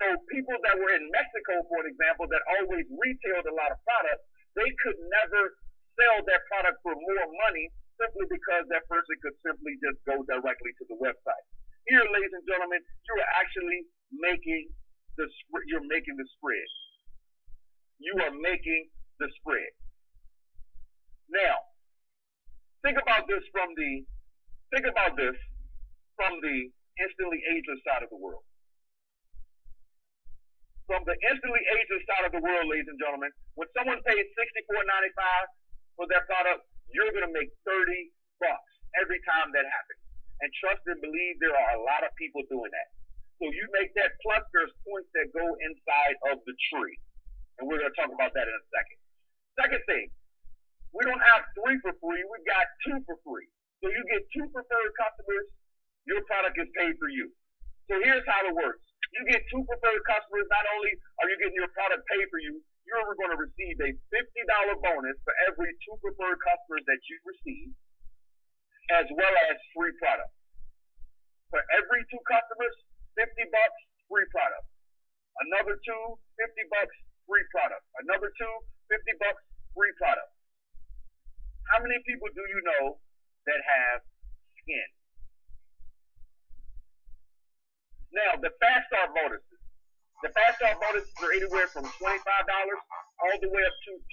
So people that were in Mexico, for an example, that always retailed a lot of products, they could never sell that product for more money simply because that person could simply just go directly to the website. Here, ladies and gentlemen, you are actually making the spread. You are making the spread. Now, think about this from the Instantly Ageless side of the world. From the Instantly Ageless side of the world, ladies and gentlemen, when someone pays $64.95 for their product, you're going to make $30 every time that happens. And trust and believe there are a lot of people doing that. So you make that, plus there's points that go inside of the tree. And we're going to talk about that in a second. Second thing, we don't have 3 for free, we've got 2 for free. So you get 2 preferred customers, your product is paid for you. So here's how it works. You get 2 preferred customers, not only are you getting your product paid for you, you're going to receive a $50 bonus for every 2 preferred customers that you receive, as well as free product. For every 2 customers, $50, free product. Another 2, $50, free product. Another 2, $50, free product. How many people do you know that have skin? Now, the Fast Start bonuses. The Fast Start bonuses are anywhere from $25 all the way up to $250.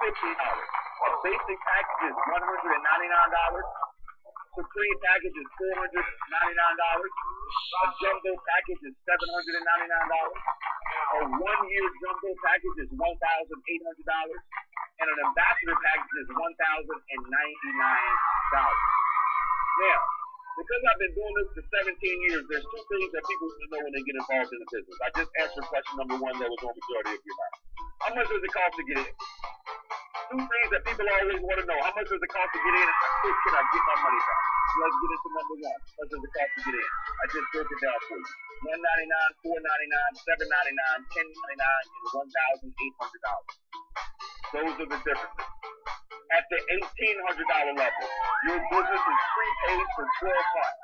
A basic package is $199. Supreme package is $499. A jumbo package is $799. A 1-year jumbo package is $1,800. And an ambassador package is $1,099. Now, because I've been doing this for 17 years, there's 2 things that people need to know when they get involved in the business. I just answered question number 1 that was on the majority of your mind. How much does it cost to get in? 2 things that people always want to know. How much does it cost to get in, and how quick can I get my money back? Let's get into number 1. How much does it cost to get in? I just broke it down for you. $199, $499, $799, $1099, and $1,800. Those are the differences. At the $1,800 level, your business is prepaid for 12 months.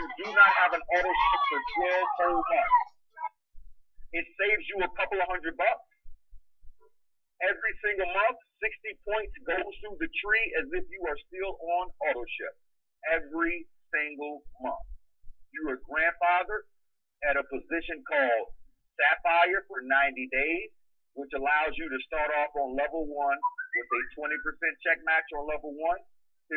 You do not have an auto ship for 12 whole months. It saves you a couple of $100. Every single month, 60 points goes through the tree as if you are still on auto ship. Every single month. You are grandfathered at a position called Sapphire for 90 days, which allows you to start off on level 1 with a 20% check match on level 1, 15%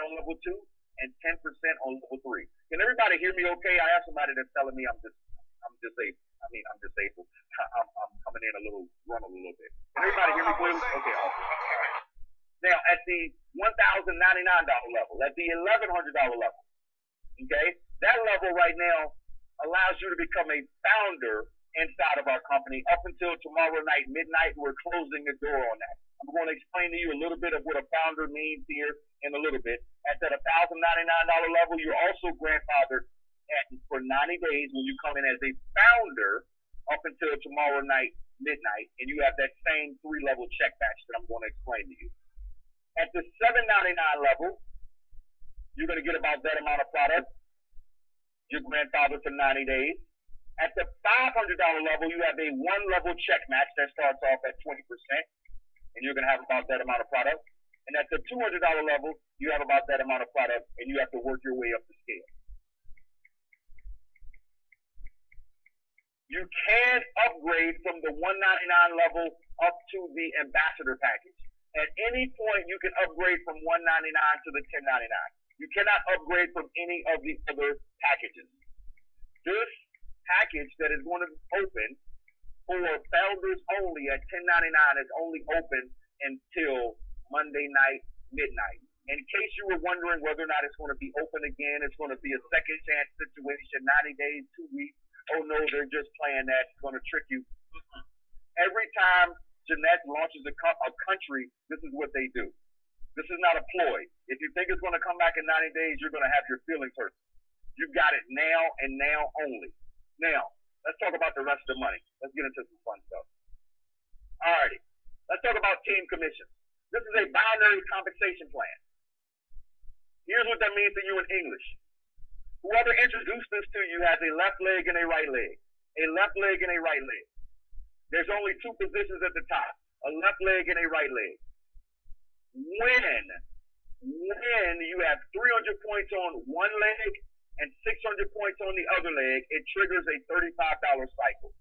on level 2, and 10% on level 3. Can everybody hear me okay? I have somebody that's telling me I'm disabled. I'm coming in run a little bit. Can everybody hear me clearly? Okay, awesome. Now, at the $1,099 level, at the $1,100 level, okay, that level right now allows you to become a founder inside of our company up until tomorrow night, midnight. We're closing the door on that. I'm going to explain to you a little bit of what a founder means here in a little bit. At that $1,099 level, you're also grandfathered for 90 days when you come in as a founder up until tomorrow night, midnight, and you have that same 3-level check match that I'm going to explain to you. At the $799 level, you're going to get about that amount of product. Your grandfather for 90 days. At the $500 level, you have a 1-level check match that starts off at 20%, and you're going to have about that amount of product. And at the $200 level, you have about that amount of product, and you have to work your way up the scale. You can upgrade from the $199 level up to the ambassador package. At any point, you can upgrade from $199 to the $1099. You cannot upgrade from any of the other packages. This package that is going to be open for founders only at $1099 is only open until Monday night, midnight. In case you were wondering whether or not it's going to be open again, it's going to be a second chance situation, 90 days, 2 weeks. Oh no, they're just playing that. It's going to trick you. Every time Jeanette launches a country, this is what they do. This is not a ploy. If you think it's going to come back in 90 days, you're going to have your feelings hurt. You got it now and now only. Now, let's talk about the rest of the money. Let's get into some fun stuff. Alrighty. Let's talk about team commissions. This is a binary compensation plan. Here's what that means to you in English. Whoever introduced this to you has a left leg and a right leg. A left leg and a right leg. There's only 2 positions at the top. A left leg and a right leg. When you have 300 points on one leg and 600 points on the other leg, it triggers a $35 cycle.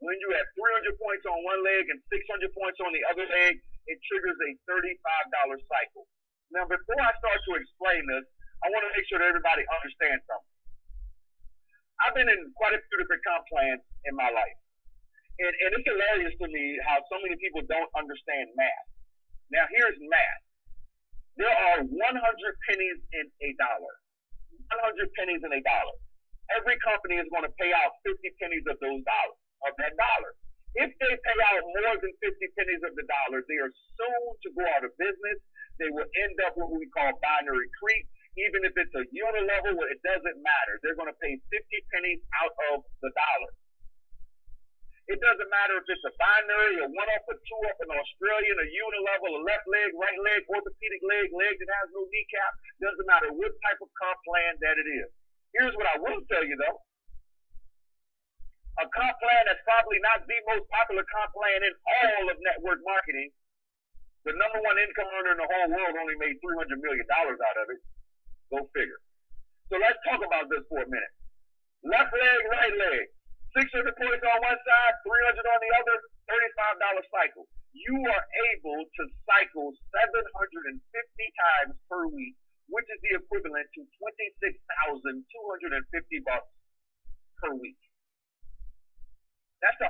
When you have 300 points on one leg and 600 points on the other leg, it triggers a $35 cycle. Now, before I start to explain this, I want to make sure that everybody understands something. I've been in quite a few different comp plans in my life. And it's hilarious to me how so many people don't understand math. Now, here's math. There are 100 pennies in a dollar. 100 pennies in a dollar. Every company is going to pay out 50 pennies of those dollars, of that dollar. If they pay out more than 50 pennies of the dollar, they are soon to go out of business. They will end up what we call binary creep. Even if it's a unilevel, it doesn't matter. They're going to pay 50 pennies out of the dollar. It doesn't matter if it's a binary, a 1-up, a 2-up, an Australian, a unilevel, a left leg, right leg, orthopedic leg, leg that has no kneecap. Doesn't matter what type of comp plan that it is. Here's what I will tell you though. A comp plan that's probably not the most popular comp plan in all of network marketing. The #1 income earner in the whole world only made $300 million out of it. Go figure. So let's talk about this for a minute. Left leg, right leg. 600 points on one side, 300 on the other, $35 cycle. You are able to cycle 750 times per week, which is the equivalent to $26,250 per week. That's $105,000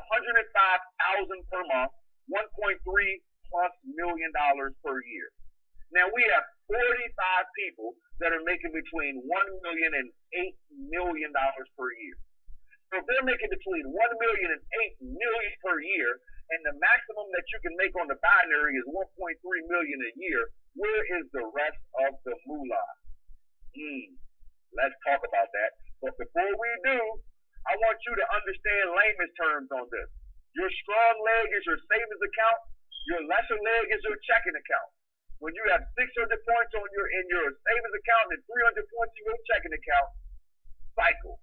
per month, $1.3+ million per year. Now we have 45 people that are making between $1 million and $8 million per year. So if they're making between $1 million and $8 million per year, and the maximum that you can make on the binary is $1.3 million a year, where is the rest of the moolah? Let's talk about that. But before we do, I want you to understand layman's terms on this. Your strong leg is your savings account. Your lesser leg is your checking account. When you have 600 points in your savings account and 300 points in your checking account, cycle.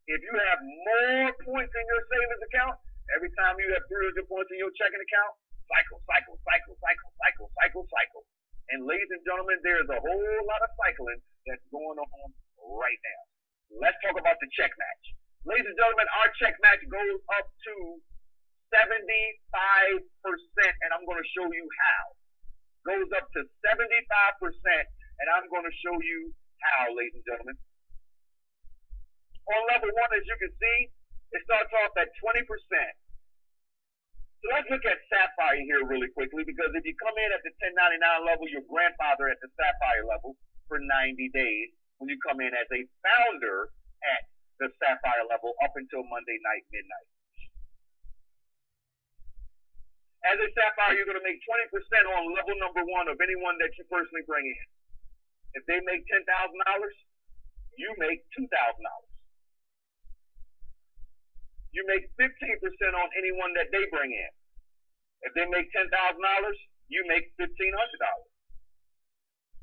If you have more points in your savings account, every time you have 300 points in your checking account, cycle, cycle, cycle, cycle, cycle, cycle, cycle. And ladies and gentlemen, there's a whole lot of cycling that's going on right now. Let's talk about the check match. Ladies and gentlemen, our check match goes up to 75%, and I'm going to show you how. Goes up to 75%, and I'm going to show you how, ladies and gentlemen. On level 1, as you can see, it starts off at 20%. So let's look at Sapphire here really quickly, because if you come in at the 1099 level, your grandfather at the Sapphire level for 90 days. When you come in as a founder at the Sapphire level up until Monday night, midnight. As a Sapphire, you're going to make 20% on level number 1 of anyone that you personally bring in. If they make $10,000, you make $2,000. You make 15% on anyone that they bring in. If they make $10,000, you make $1,500.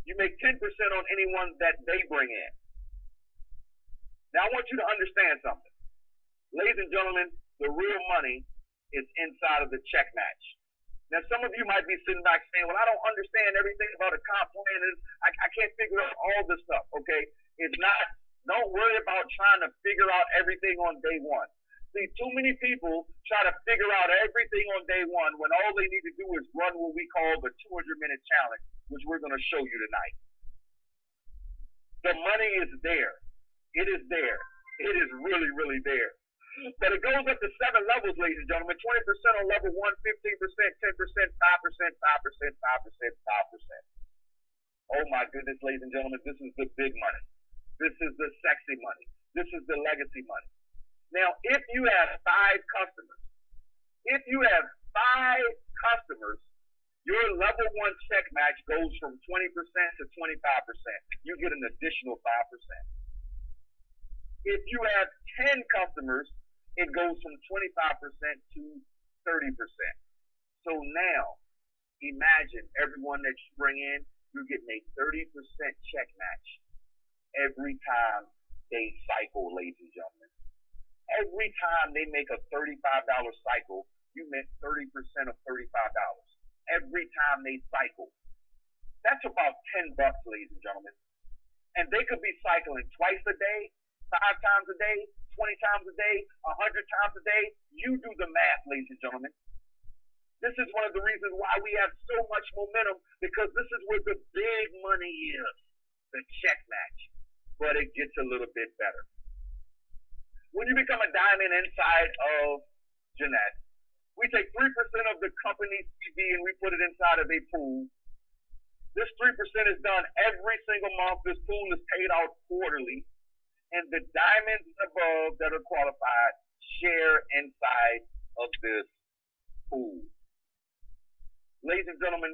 You make 10% on anyone that they bring in. Now I want you to understand something. Ladies and gentlemen, the real money is inside of the check match. Now some of you might be sitting back saying, well, I don't understand everything about a comp plan. I can't figure out all this stuff, okay? It's not, don't worry about trying to figure out everything on day one. See, too many people try to figure out everything on day one when all they need to do is run what we call the 200-minute challenge, which we're going to show you tonight. The money is there. It is there. It is really, really there. But it goes up to 7 levels, ladies and gentlemen. 20% on level 1, 15%, 10%, 5%, 5%, 5%, 5%. Oh my goodness, ladies and gentlemen, this is the big money. This is the sexy money. This is the legacy money. Now, if you have 5 customers, your level 1 check match goes from 20% to 25%. You get an additional 5%. If you have 10 customers, it goes from 25% to 30%. So now, imagine everyone that you bring in, you're getting a 30% check match every time they cycle, ladies and gentlemen. Every time they make a $35 cycle, you make 30% of $35. Every time they cycle. That's about $10, ladies and gentlemen. And they could be cycling twice a day, 5 times a day, 20 times a day, 100 times a day. You do the math, ladies and gentlemen. This is one of the reasons why we have so much momentum, because this is where the big money is, the check match. But it gets a little bit better. When you become a diamond inside of Jeunesse, we take 3% of the company's CV and we put it inside of a pool. This 3% is done every single month. This pool is paid out quarterly. And the diamonds above that are qualified share inside of this pool. Ladies and gentlemen,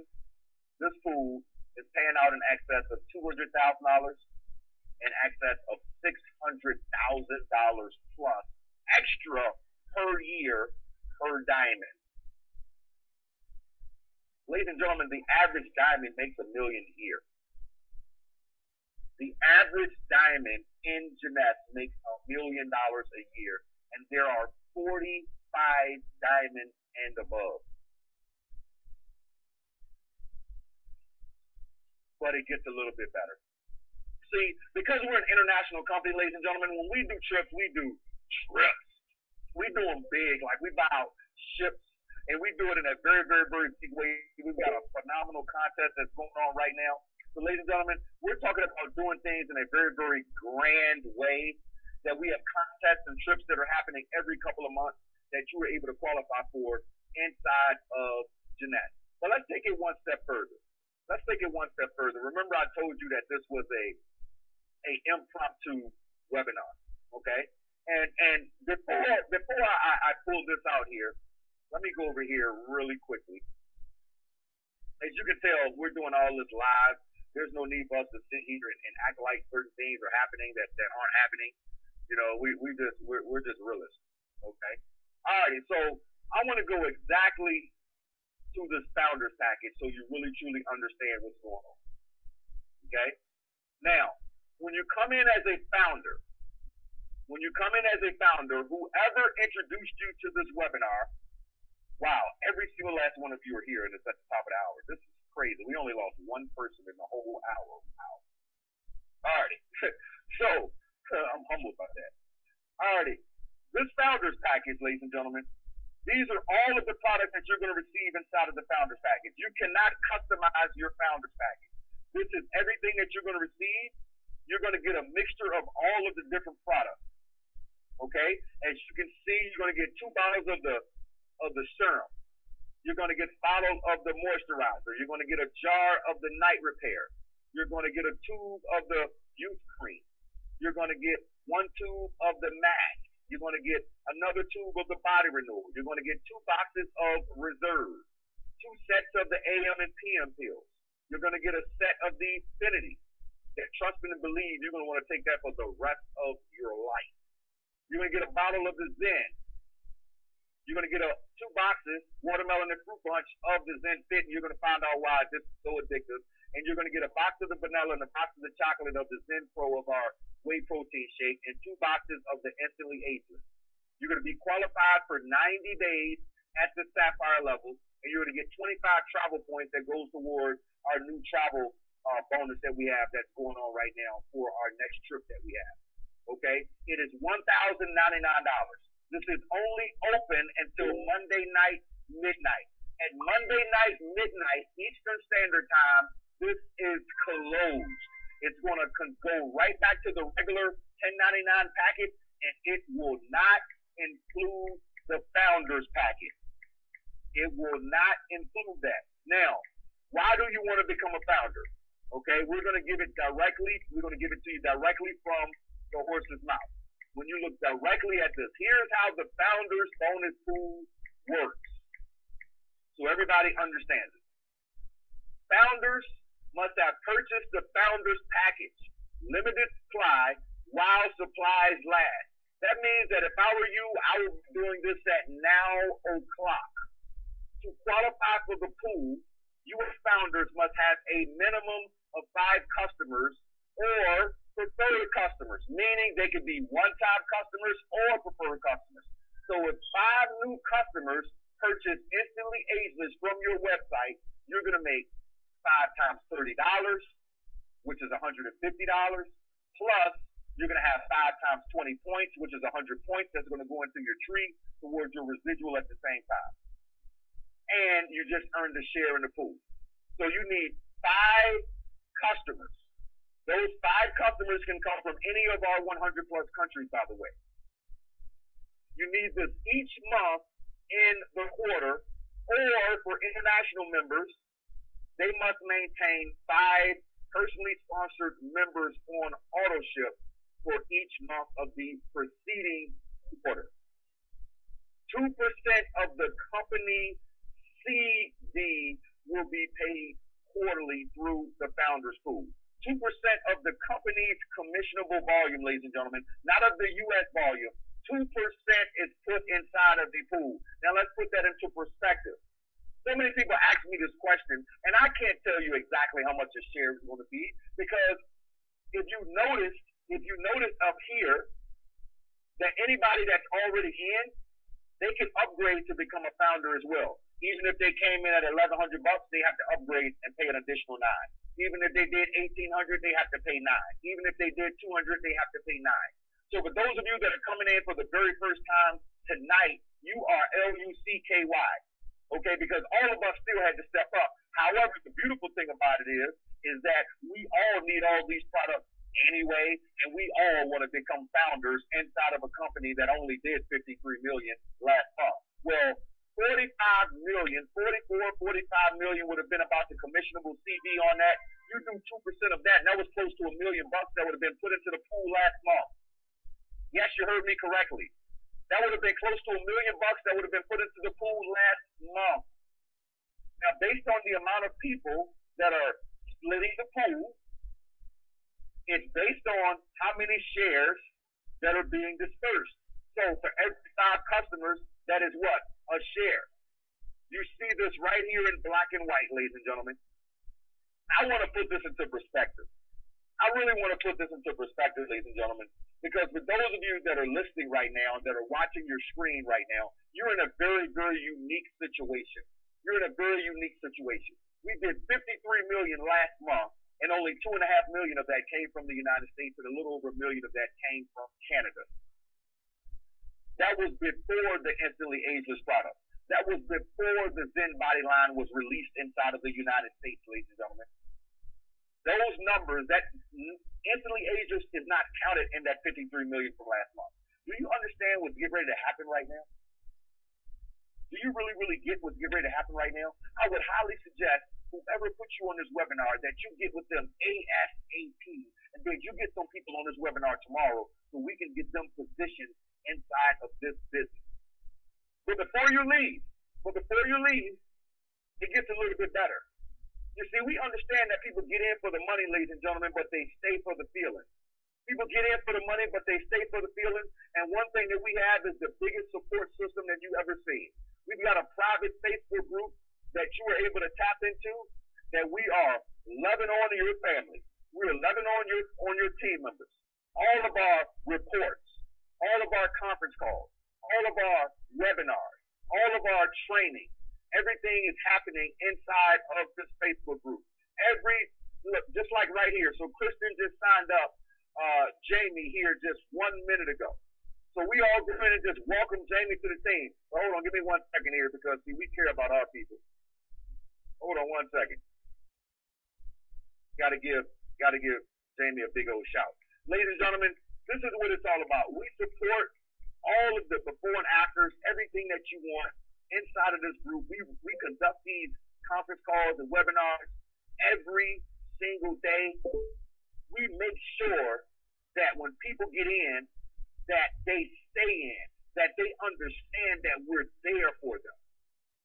this pool is paying out in excess of $200,000, in excess of $600,000 plus extra per year per diamond. Ladies and gentlemen, the average diamond makes $1 million a year. The average diamond in Jeunesse makes $1 million a year, and there are 45 diamonds and above. But it gets a little bit better. See, because we're an international company, ladies and gentlemen, when we do trips, we do trips. We do them big, like we buy out ships, and we do it in a very, very, very big way. We've got a phenomenal contest that's going on right now. So, ladies and gentlemen, we're talking about doing things in a very, very grand way, that we have contests and trips that are happening every couple of months that you were able to qualify for inside of Jeunesse. But let's take it one step further. Remember, I told you that this was a impromptu webinar, okay? And before I pull this out here, let me go over here really quickly. As you can tell, we're doing all this live. There's no need for us to sit here and act like certain things are happening that aren't happening. You know, we're just realists, okay? All right, so I want to go exactly to this founders package so you really truly understand what's going on. Okay? Now, when you come in as a founder, whoever introduced you to this webinar, wow, every single last one of you are here and it's at the top of the hour. This is crazy. We only lost one person in the whole hour. Wow. Alrighty. So, I'm humbled by that. Alrighty. This founders package, ladies and gentlemen, these are all of the products that you're going to receive inside of the founders package. You cannot customize your founders package. This is everything that you're going to receive. You're going to get a mixture of all of the different products. Okay? As you can see, you're going to get 2 bottles of the serum. You're going to get bottles of the moisturizer. You're going to get a jar of the night repair. You're going to get a tube of the youth cream. You're going to get one tube of the mask. You're going to get another tube of the body renewal. You're going to get 2 boxes of reserve, 2 sets of the AM and PM pills. You're going to get a set of the Infinity. And trust me and believe, you're going to want to take that for the rest of your life. You're going to get a bottle of the Zen. You're going to get 2 boxes, watermelon and fruit punch of the Zen Fit, and you're going to find out why this is so addictive. And you're going to get a box of the vanilla and a box of the chocolate of the Zen Pro of our whey protein shake, and 2 boxes of the Instantly Ageless. You're going to be qualified for 90 days at the Sapphire level, and you're going to get 25 travel points that goes towards our new travel bonus that we have that's going on right now for our next trip that we have. Okay? It is $1,099. This is only open until Monday night midnight. At Monday night midnight Eastern Standard Time, this is closed. It's going to go right back to the regular $10.99 package, and it will not include the Founders package. It will not include that. Now, why do you want to become a founder? Okay, we're going to give it directly. We're going to give it to you directly from the horse's mouth. When you look directly at this, here's how the Founders bonus pool works, so everybody understands it. Founders must have purchased the Founders package, limited supply, while supplies last. That means that if I were you, I would be doing this at now o'clock. To qualify for the pool, U.S. Founders must have a minimum of 5 customers or preferred customers, meaning they could be one-time customers or preferred customers. So if 5 new customers purchase Instantly Ageless from your website, you're going to make 5 times $30, which is $150, plus you're going to have 5 times 20 points, which is 100 points that's going to go into your tree towards your residual at the same time. And you just earned a share in the pool. So you need 5 customers. Those 5 customers can come from any of our 100 plus countries, by the way. You need this each month in the quarter, or for international members, they must maintain 5 personally sponsored members on AutoShip for each month of the preceding quarter. 2% of the company CD will be paid quarterly through the Founders Pool. 2% of the company's commissionable volume, ladies and gentlemen, not of the U.S. volume. 2% is put inside of the pool. Now let's put that into perspective. So many people ask me this question, and I can't tell you exactly how much a share is going to be, because if you notice up here that anybody that's already in, they can upgrade to become a founder as well. Even if they came in at $1,100, they have to upgrade and pay an additional $9. Even if they did $1,800, they have to pay $9. Even if they did $200, they have to pay $9. So for those of you that are coming in for the very first time tonight, you are LUCKY. Okay, because all of us still had to step up. However, the beautiful thing about it is that we all need all these products anyway, and we all want to become founders inside of a company that only did 53 million last month. Well, 45 million would have been about the commissionable CD on that. You do 2% of that, and that was close to $1 million that would have been put into the pool last month. Yes, you heard me correctly. That would have been close to $1 million that would have been put into the pool last month. Now, based on the amount of people that are splitting the pool, it's based on how many shares that are being dispersed. So for every 5 customers, that is what? A share. You see this right here in black and white, ladies and gentlemen. I want to put this into perspective. I really want to put this into perspective, ladies and gentlemen, because for those of you that are listening right now, that are watching your screen right now, you're in a very, very unique situation. You're in a very unique situation. We did 53 million last month, and only 2.5 million of that came from the United States, and a little over 1 million of that came from Canada. That was before the Instantly Ageless product. That was before the Zen Body line was released inside of the United States, ladies and gentlemen. Those numbers, that Instantly Ageless is not counted in that 53 million from last month. Do you understand what's getting ready to happen right now? Do Do you really get what's getting ready to happen right now? I would highly suggest whoever puts you on this webinar that you get with them ASAP, and then you get some people on this webinar tomorrow so we can get them positioned inside of this business. But before you leave, it gets a little bit better. You see, we understand that people get in for the money, ladies and gentlemen, but they stay for the feeling. People get in for the money, but they stay for the feeling. And one thing that we have is the biggest support system that you ever seen. We've got a private Facebook group that you are able to tap into, that we are loving on your family. We're loving on your team members. All of our reports, all of our conference calls, all of our webinars, all of our training, everything is happening inside of this Facebook group. Look, just like right here. So Kristen just signed up Jamie here just 1 minute ago. So we all go in and just welcome Jamie to the team. So hold on, give me 1 second here because see, we care about our people. Hold on 1 second. Gotta give Jamie a big old shout. Ladies and gentlemen, this is what it's all about. We support all of the before and afters, everything that you want inside of this group. We conduct these conference calls and webinars every single day. We make sure that when people get in, that they stay in, that they understand that we're there for them,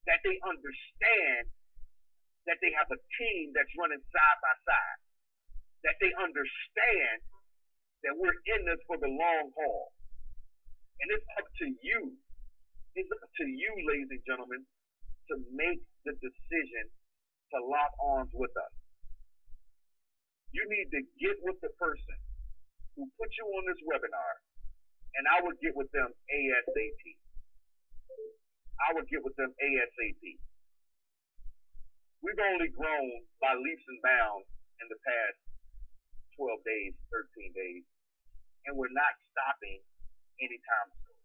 that they understand that they have a team that's running side by side, that they understand that we're in this for the long haul. And it's up to you. It's up to you, ladies and gentlemen, to make the decision to lock arms with us. You need to get with the person who put you on this webinar, and I would get with them ASAP. We've only grown by leaps and bounds in the past 12 days, 13 days, and we're not stopping anytime soon.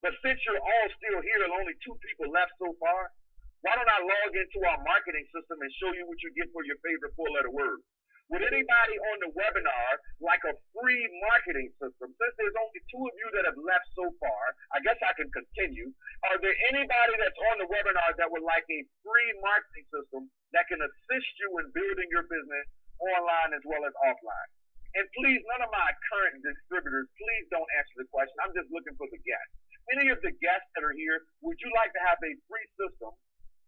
But since you're all still here and only 2 people left so far, why don't I log into our marketing system and show you what you get for your favorite 4-letter word? Would anybody on the webinar like a free marketing system? Since there's only 2 of you that have left so far, I guess I can continue. Are there anybody that's on the webinar that would like a free marketing system that can assist you in building your business online as well as offline? And please, none of my current distributors, please don't answer the question. I'm just looking for the guests. Any of the guests that are here, would you like to have a free system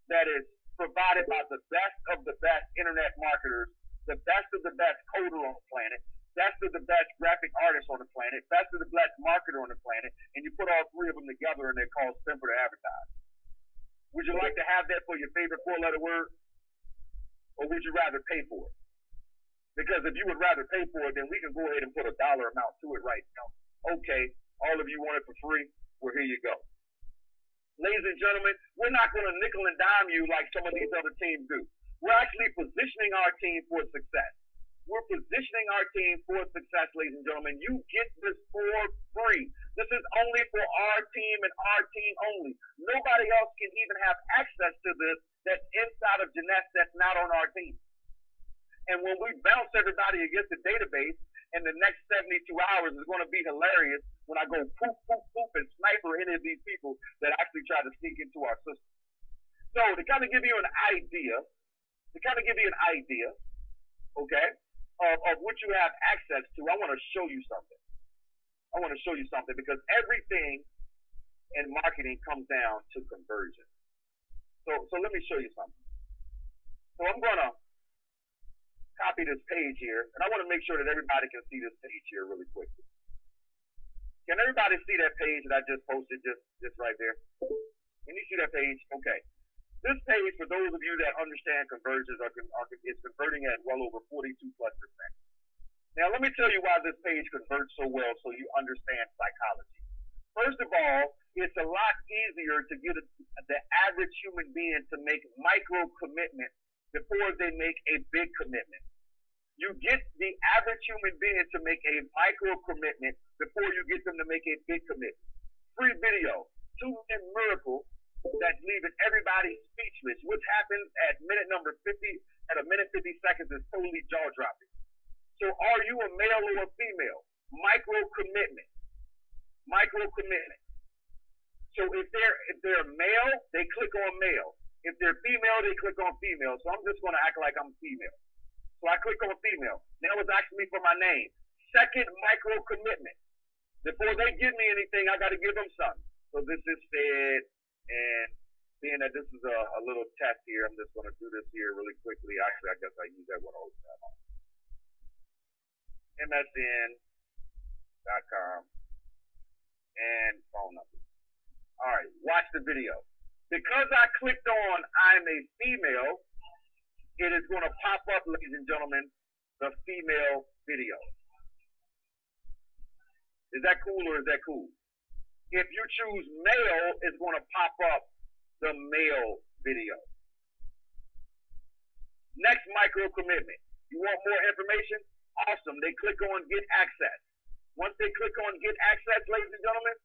that is provided by the best of the best internet marketers, the best of the best coder on the planet, best of the best graphic artist on the planet, best of the best marketer on the planet, and you put all 3 of them together and they're called Stemper to Advertise? Would you like to have that for your favorite 4-letter word? Or would you rather pay for it? Because if you would rather pay for it, then we can go ahead and put a dollar amount to it right now. Okay, all of you want it for free? Well, here you go. Ladies and gentlemen, we're not going to nickel and dime you like some of these other teams do. We're actually positioning our team for success. We're positioning our team for success, ladies and gentlemen. You get this for free. This is only for our team and our team only. Nobody else can even have access to this that's inside of Janess that's not on our team. And when we bounce everybody against the database, in the next 72 hours is going to be hilarious when I go poof, poof, poof, and sniper any of these people that actually try to sneak into our system. So to kind of give you an idea, okay, of what you have access to, I want to show you something. Because everything in marketing comes down to conversion. So let me show you something. So I'm going to copy this page here, and I want to make sure that everybody can see this page here really quickly. Can everybody see that page that I just posted just right there? Can you see that page? Okay. This page, for those of you that understand conversions, is converting at well over 42+%. Now, let me tell you why this page converts so well so you understand psychology. First of all, it's a lot easier to get the average human being to make micro commitments before they make a big commitment. You get the average human being to make a micro commitment before you get them to make a big commitment. Free video, 2-minute miracle that's leaving everybody speechless. What happens at minute number 50, at a minute 50 seconds is totally jaw-dropping. So are you a male or a female? Micro commitment. So if they're male, they click on male. If they're female, they click on female. So I'm just going to act like I'm female. So I click on female. Now it's asking me for my name. Second micro commitment. Before they give me anything, I got to give them something. So this is said, and being that this is a little test here, I'm just going to do this here really quickly. Actually, I guess I use that one all the time. MSN.com and phone number. All right, watch the video. Because I clicked on I'm a female, it is going to pop up, ladies and gentlemen, the female video. Is that cool or is that cool? If you choose male, it's going to pop up the male video. Next micro commitment. You want more information? Awesome. They click on get access. Once they click on get access, ladies and gentlemen,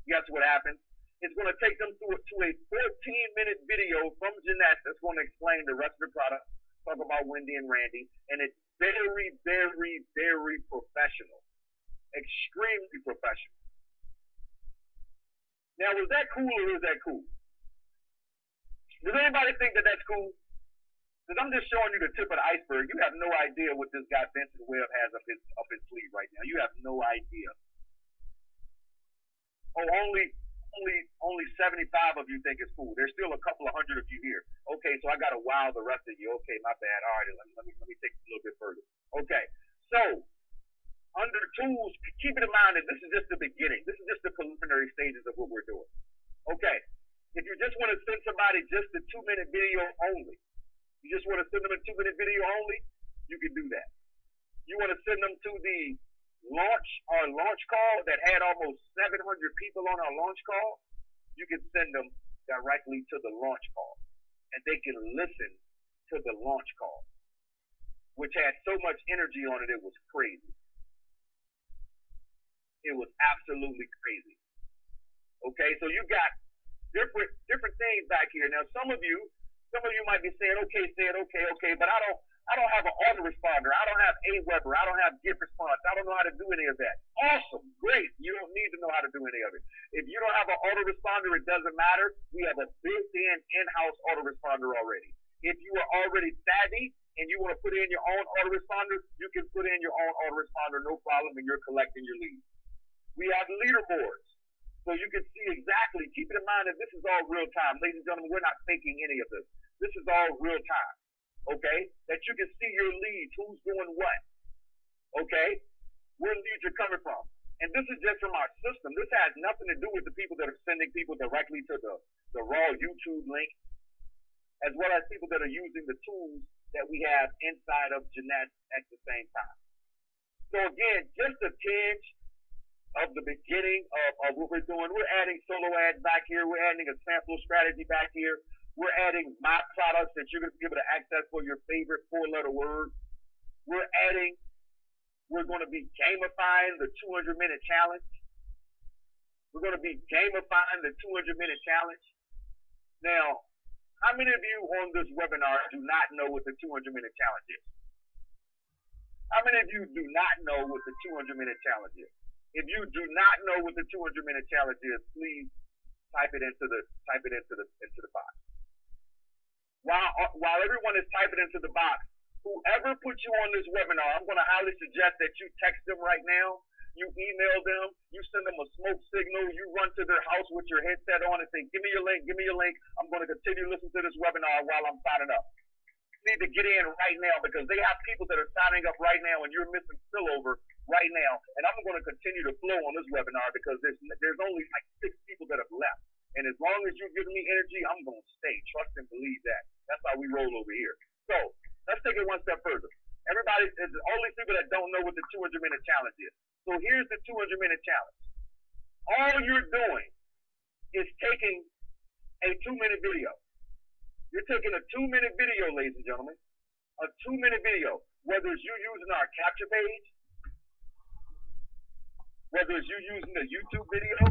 guess what happens? It's going to take them to a 14-minute video from Jeunesse that's going to explain the rest of the product, talk about Wendy and Randy, and it's very, very, very professional. Extremely professional. Now, was that cool or is that cool? Does anybody think that that's cool? Because I'm just showing you the tip of the iceberg. You have no idea what this guy Vincent Webb has up his sleeve right now. You have no idea. Oh, only 75 of you think it's cool. There's still a couple of hundred of you here. Okay, so I got to wow the rest of you. Okay, my bad. All right, let me take it a little bit further. Okay, so under tools, keep it in mind that this is just the beginning. This is just the preliminary stages of what we're doing. Okay, if you just want to send somebody just a 2-minute video only, you just want to send them a 2-minute video only, you can do that. You want to send them to the launch call that had almost 700 people on our launch call, you can send them directly to the launch call. And they can listen to the launch call, which had so much energy on it, it was crazy. It was absolutely crazy. Okay, so you got different things back here. Now, some of you might be saying, okay, but I don't have an autoresponder. I don't have Aweber. I don't have GetResponse. I don't know how to do any of that. Awesome. Great. You don't need to know how to do any of it. If you don't have an autoresponder, it doesn't matter. We have a built-in in-house autoresponder already. If you are already savvy and you want to put in your own autoresponder, you can put in your own autoresponder, no problem, and you're collecting your leads. We have leaderboards. So you can see exactly, keep it in mind that this is all real time. Ladies and gentlemen, we're not faking any of this. This is all real time. Okay, that you can see your leads, who's doing what, okay, where leads are coming from. And this is just from our system. This has nothing to do with the people that are sending people directly to the raw YouTube link, as well as people that are using the tools that we have inside of Jeunesse at the same time. So again, just a tinge of the beginning of what we're doing. We're adding solo ads back here. We're adding a sample strategy back here. We're adding my products that you're going to be able to access for your favorite 4-letter word. We're going to be gamifying the 200-minute challenge. We're going to be gamifying the 200-minute challenge. Now, how many of you on this webinar do not know what the 200-minute challenge is? How many of you do not know what the 200-minute challenge is? If you do not know what the 200-minute challenge is, please type it into the box. While everyone is typing into the box, whoever put you on this webinar, I'm going to highly suggest that you text them right now, you email them, you send them a smoke signal, you run to their house with your headset on and say, give me your link, I'm going to continue listening to this webinar while I'm signing up. You need to get in right now because they have people that are signing up right now and you're missing spillover right now. And I'm going to continue to flow on this webinar because there's only like 6 people that have left. And as long as you're giving me energy, I'm going to stay. Trust and believe that. That's how we roll over here. So let's take it one step further. Everybody, there's only people that don't know what the 200-minute challenge is. So here's the 200-minute challenge. All you're doing is taking a 2-minute video. You're taking a 2-minute video, ladies and gentlemen. A 2-minute video. Whether it's you using our capture page, whether it's you using the YouTube video,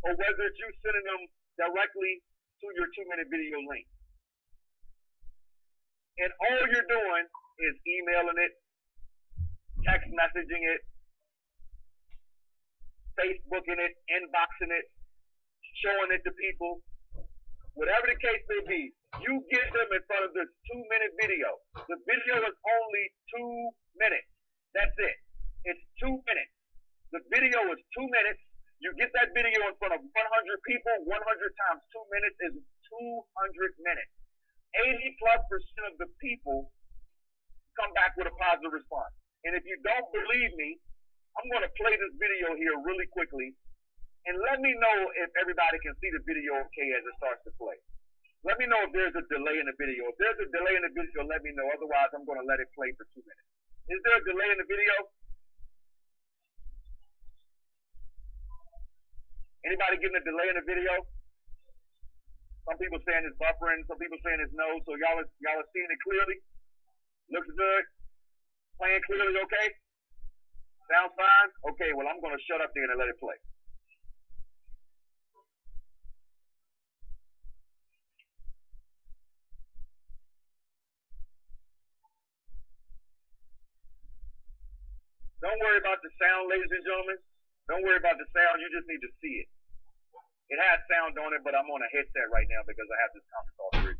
or whether it's you sending them directly to your 2-minute video link. And all you're doing is emailing it, text messaging it, Facebooking it, inboxing it, showing it to people. Whatever the case may be, you get them in front of this 2-minute video. The video is only 2 minutes. That's it. It's 2 minutes. The video is 2 minutes. You get that video in front of 100 people. 100 times 2 minutes is 200 minutes. 80+% of the people come back with a positive response. And if you don't believe me, I'm going to play this video here really quickly. And let me know if everybody can see the video okay as it starts to play. Let me know if there's a delay in the video. If there's a delay in the video, let me know. Otherwise, I'm going to let it play for 2 minutes. Is there a delay in the video? Anybody getting a delay in the video? Some people saying it's buffering. Some people saying it's no. So y'all are seeing it clearly? Looks good? Playing clearly okay? Sounds fine? Okay, well, I'm going to shut up there and let it play. Don't worry about the sound, ladies and gentlemen. Don't worry about the sound. You just need to see it. It has sound on it, but I'm on a headset right now because I have this conference call through.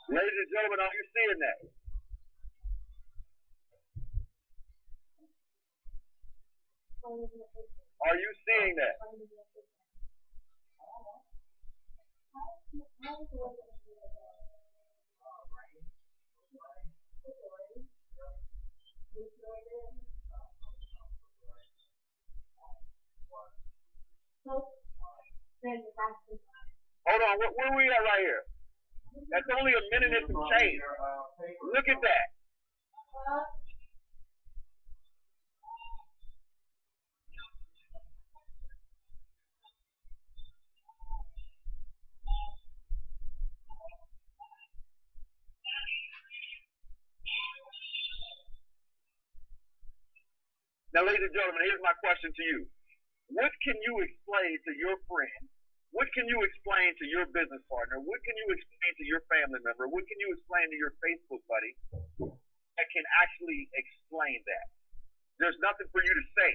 Ladies and gentlemen, are you seeing that? Are you seeing that? Hold on, where are we at right here? That's only a minute and some change. Look at that. Now, ladies and gentlemen, here's my question to you. What can you explain to your friend? What can you explain to your business partner? What can you explain to your family member? What can you explain to your Facebook buddy that can actually explain that? There's nothing for you to say.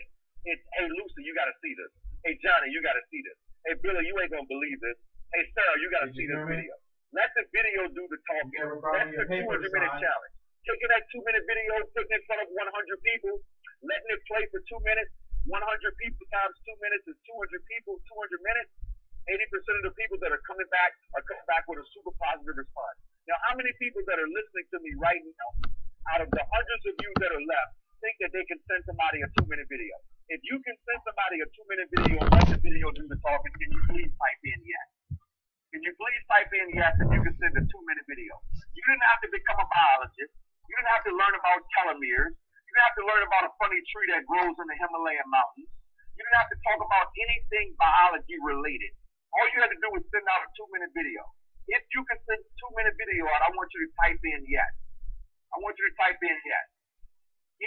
It's, hey, Lucy, you got to see this. Hey, Johnny, you got to see this. Hey, Billy, you ain't going to believe this. Hey, Sarah, you got to see this video. Let the video do the talking. That's the 200-minute challenge. Taking that 2-minute video, putting it in front of 100 people, letting it play for 2 minutes. 100 people times 2 minutes is 200 people, 200 minutes. 80% of the people that are coming back with a super positive response. Now, how many people that are listening to me right now, out of the hundreds of you that are left, think that they can send somebody a 2-minute video? If you can send somebody a 2-minute video and let the video do the talking, can you please type in yes? Can you please type in yes if you can send a 2-minute video? You didn't have to become a biologist. You didn't have to learn about telomeres. You didn't have to learn about a funny tree that grows in the Himalayan mountains. You didn't have to talk about anything biology related. All you had to do was send out a 2-minute video. If you can send a 2-minute video out, I want you to type in yes. I want you to type in yes.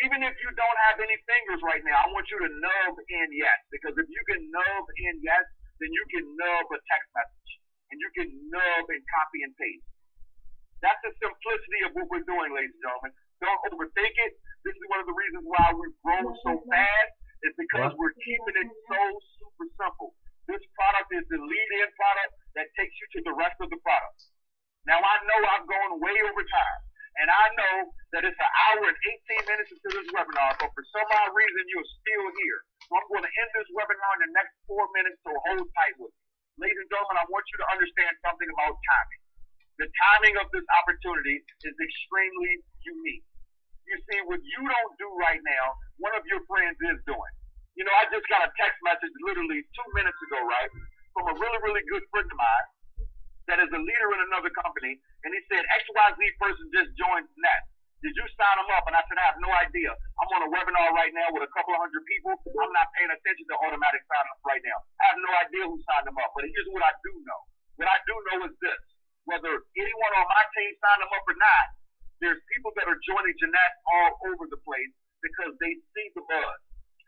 Even if you don't have any fingers right now, I want you to nub in yes. Because if you can nub in yes, then you can nub a text message. And you can nub and copy and paste. That's the simplicity of what we're doing, ladies and gentlemen. Don't overthink it. This is one of the reasons why we've grown so fast. It's because we're keeping it so super simple. This product is the lead-in product that takes you to the rest of the products. Now, I know I've gone way over time, And I know that it's an hour and 18 minutes into this webinar, but for some odd reason, you're still here. So I'm going to end this webinar in the next 4 minutes, so hold tight with me. Ladies and gentlemen, I want you to understand something about timing. The timing of this opportunity is extremely unique. You see, what you don't do right now, one of your friends is doing. You know, I just got a text message literally 2 minutes ago, right, from a really, really good friend of mine that is a leader in another company, and he said, XYZ person just joined Nest. Did you sign them up? And I said, I have no idea. I'm on a webinar right now with a couple of hundred people. I'm not paying attention to automatic sign-ups right now. I have no idea who signed them up, but here's what I do know. What I do know is this. Whether anyone on my team signed them up or not, there's people that are joining Jeanette all over the place because they see the buzz.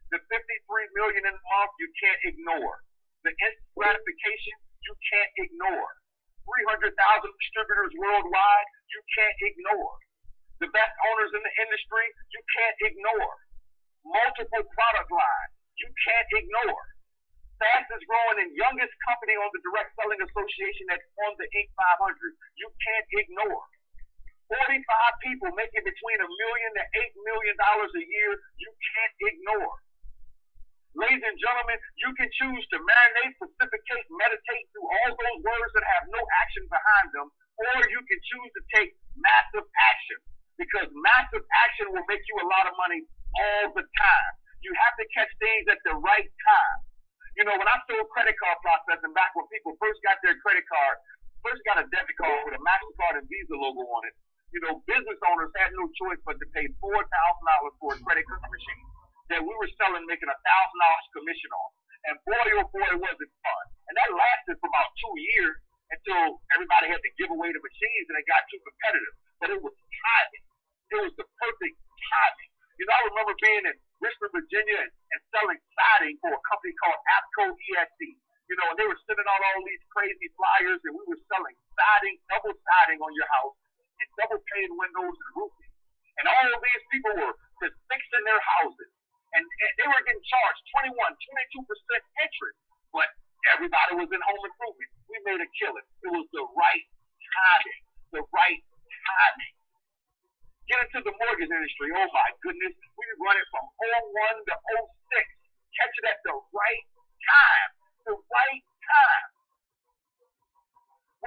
The 53 million in a month, you can't ignore. The instant gratification, you can't ignore. 300,000 distributors worldwide, you can't ignore. The best owners in the industry, you can't ignore. Multiple product lines, you can't ignore. Fastest growing and youngest company on the Direct Selling Association that's on the Inc. 500, you can't ignore. 45 people making between $1 million to $8 million a year, you can't ignore. Ladies and gentlemen, you can choose to marinate, pacificate, meditate through all those words that have no action behind them, or you can choose to take massive action, because massive action will make you a lot of money all the time. You have to catch things at the right time. You know, when I sold credit card processing back when people first got their credit card, first got a debit card with a MasterCard and Visa logo on it, you know, business owners had no choice but to pay $4,000 for a credit card machine that we were selling, making $1,000 commission on. And boy, oh boy, was it fun. And that lasted for about 2 years until everybody had to give away the machines and it got too competitive. But it was timing. It was the perfect timing. You know, I remember being in Richmond, Virginia and selling siding for a company called APCO ESC. You know, and they were sending out all these crazy flyers and we were selling siding, double siding on your house and double pane windows and roofing. And all of these people were just fixing their houses. And they were getting charged 21, 22% interest. But everybody was in home improvement. We made a killing. It was the right timing. The right timing. Get into the mortgage industry. Oh my goodness. We run it from 01 to 06. Catch it at the right time. The right time.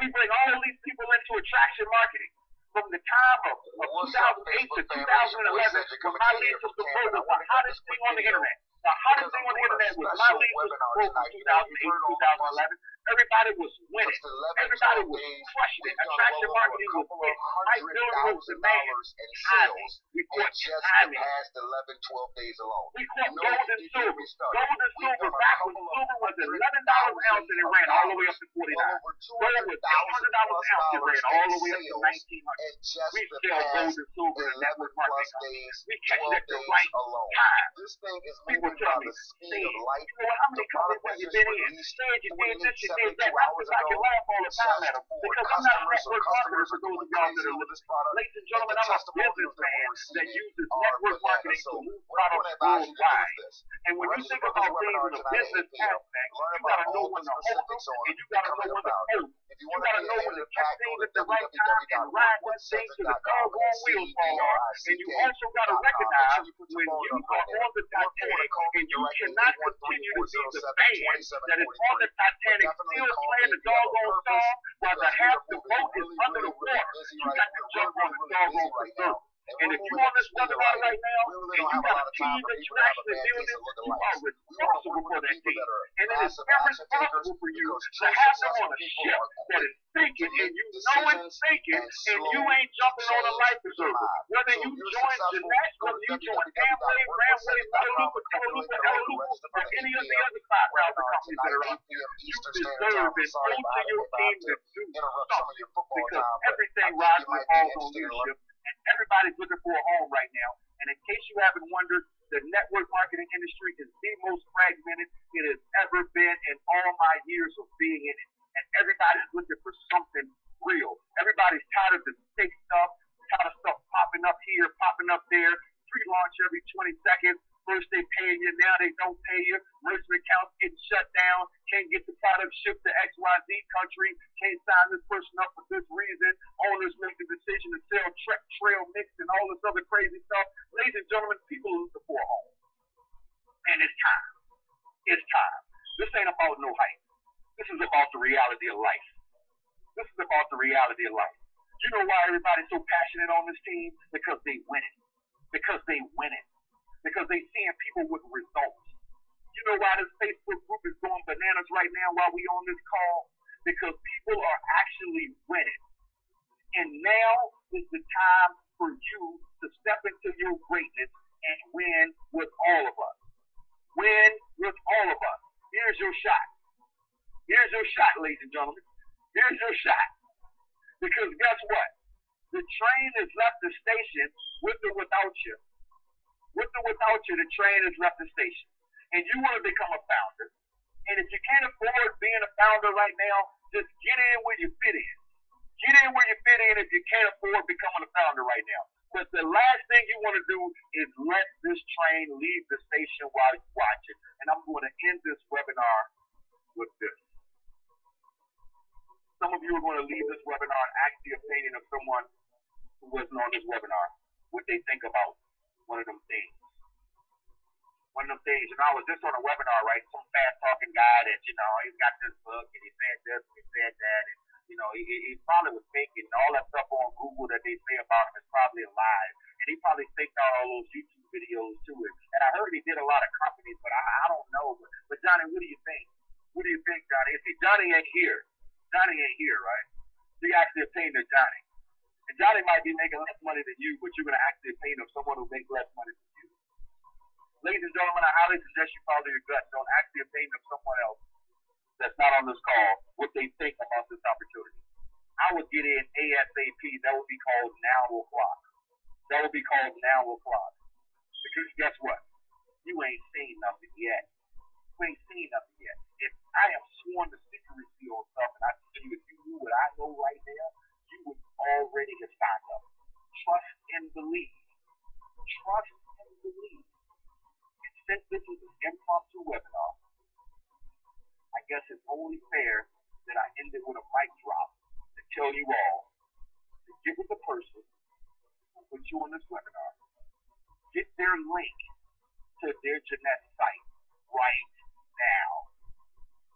We bring all these people into attraction marketing. From the time of 2008 to 2011, when my lead was the hottest thing on the internet. The hottest thing on the internet was my lead was from 2008 to 2011. Everybody was winning. Everybody was crushing it. Attraction marketing was winning. Mike Miller was the man. Timing. We caught timing. We caught gold and silver. Gold and silver back when silver was $11 an ounce and it ran all the way up to $49. Gold was $800 an ounce and ran all the way up to $1,900. We sell gold and silver in network marketing. We catch it at the right time. People tell me, you know how many companies have you been in? Said you did this, you did that. I can laugh all the time at them because I'm not a network marketer for those of y'all that are listening. Ladies and gentlemen, I'm a businessman that uses network marketing to move products worldwide. And when you think about things in a business aspect, you gotta know when to hold them and you gotta know when to hold them. You gotta know when to catch things at the right time and ride that thing to the doggone wheels fall off. And you also gotta recognize when you are on the Titanic and you cannot continue to be the band that is on the Titanic still playing the doggone song while the half the boat is under the water. You got to jump on the doggone pursuit. And if you're on this webinar right now and you got a team that you're actually dealing with, you are responsible for that team. And it is irresponsible for you to have them on a ship that is sinking and you know it's sinking and you ain't jumping on a life preserver. Whether you join Jeanette, whether you join Amway, Ramway, Metaloopa, or any of the other 5,000 companies that are out there, you deserve and owe to your team to do something because everything rides and falls on leadership. And everybody's looking for a home right now. And in case you haven't wondered, the network marketing industry is the most fragmented it has ever been in all my years of being in it. And everybody's looking for something real. Everybody's tired of the fake stuff, tired of stuff popping up here, popping up there, pre-launch every 20 seconds. First they pay you, now they don't pay you. Merchant accounts getting shut down, can't get the product shipped to XYZ country. street, can't sign this person up for this reason. Owners make the decision to sell trail mix and all this other crazy stuff. Ladies and gentlemen, people are looking for a home. And it's time. It's time. This ain't about no hype. This is about the reality of life. This is about the reality of life. You know why everybody's so passionate on this team? Because they win it. Because they win it. Because they seeing people with results. You know why this Facebook group is going bananas right now while we on this call? Because people are actually winning. And now is the time for you to step into your greatness and win with all of us. Win with all of us. Here's your shot. Here's your shot, ladies and gentlemen. Here's your shot. Because guess what? The train has left the station with or without you. With or without you, the train has left the station. And you want to become a founder. And if you can't afford being a founder right now, just get in where you fit in. Get in where you fit in if you can't afford becoming a founder right now. But the last thing you want to do is let this train leave the station while you watch it. And I'm going to end this webinar with this. Some of you are going to leave this webinar and ask the opinion of someone who wasn't on this webinar, what they think about one of them things. One of them things. You know, I was just on a webinar, right? Some fast-talking guy that, you know, he's got this book and he said this and he said that. And, you know, he probably was faking all that stuff on Google that they say about him is probably a lie. And he probably faked out all those YouTube videos to it. And I heard he did a lot of companies, but I don't know. But Johnny, what do you think? What do you think, Johnny? See, Johnny ain't here. Johnny ain't here, right? So you actually obtained to Johnny. And Johnny might be making less money than you, but you're going to actually obtain of someone who makes less money than you. Ladies and gentlemen, I highly suggest you follow your gut. Don't actually obtain of someone else that's not on this call what they think about this opportunity. I would get in ASAP. That would be called now o'clock. That would be called now o'clock. Because guess what? You ain't seen nothing yet. You ain't seen nothing yet. If I am sworn to secrecy on stuff, and I tell you, if you knew what I know right now, you would already have signed up. Trust and believe. Trust and believe. And since this is an impromptu webinar, I guess it's only fair that I end it with a mic drop to tell you all to get with the person who put you on this webinar, get their link to their Jeanette site right now.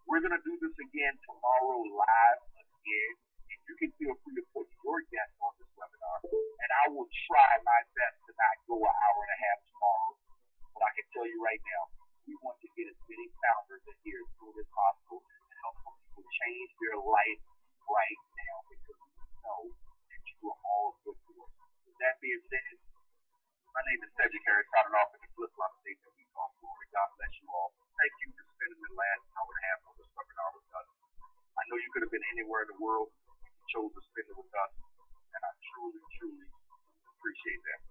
We're going to do this again tomorrow live again. And you can feel free to put your guest on this webinar. And I will try my best to not go an hour and a half tomorrow. But I can tell you right now, we want to get as many founders in here as soon as possible and help some people change their life right now because we know that you are all good for it. With that being said, my name is Cedric Harris, starting off in the flip-flop state that we call Florida. God bless you all. Thank you for spending the last hour and a half on this webinar with us. I know you could have been anywhere in the world. You chose to spend it with us, and I truly, truly appreciate that.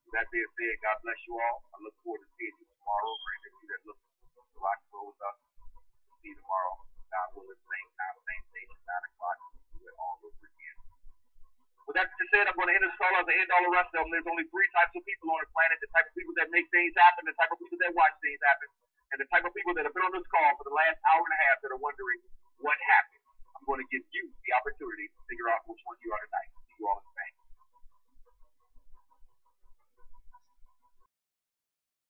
With that being said, God bless you all. I look forward to seeing you tomorrow. For any of you that look to rock and roll with us, see you tomorrow. God willing, same time, same station, 9 o'clock. We'll do it all over again. With that being said, I'm going to end this call as I end all the rest of them. There's only 3 types of people on the planet: the type of people that make things happen, the type of people that watch things happen, and the type of people that have been on this call for the last hour and a half that are wondering what happened. I'm going to give you the opportunity to figure out which one you are tonight. See you all.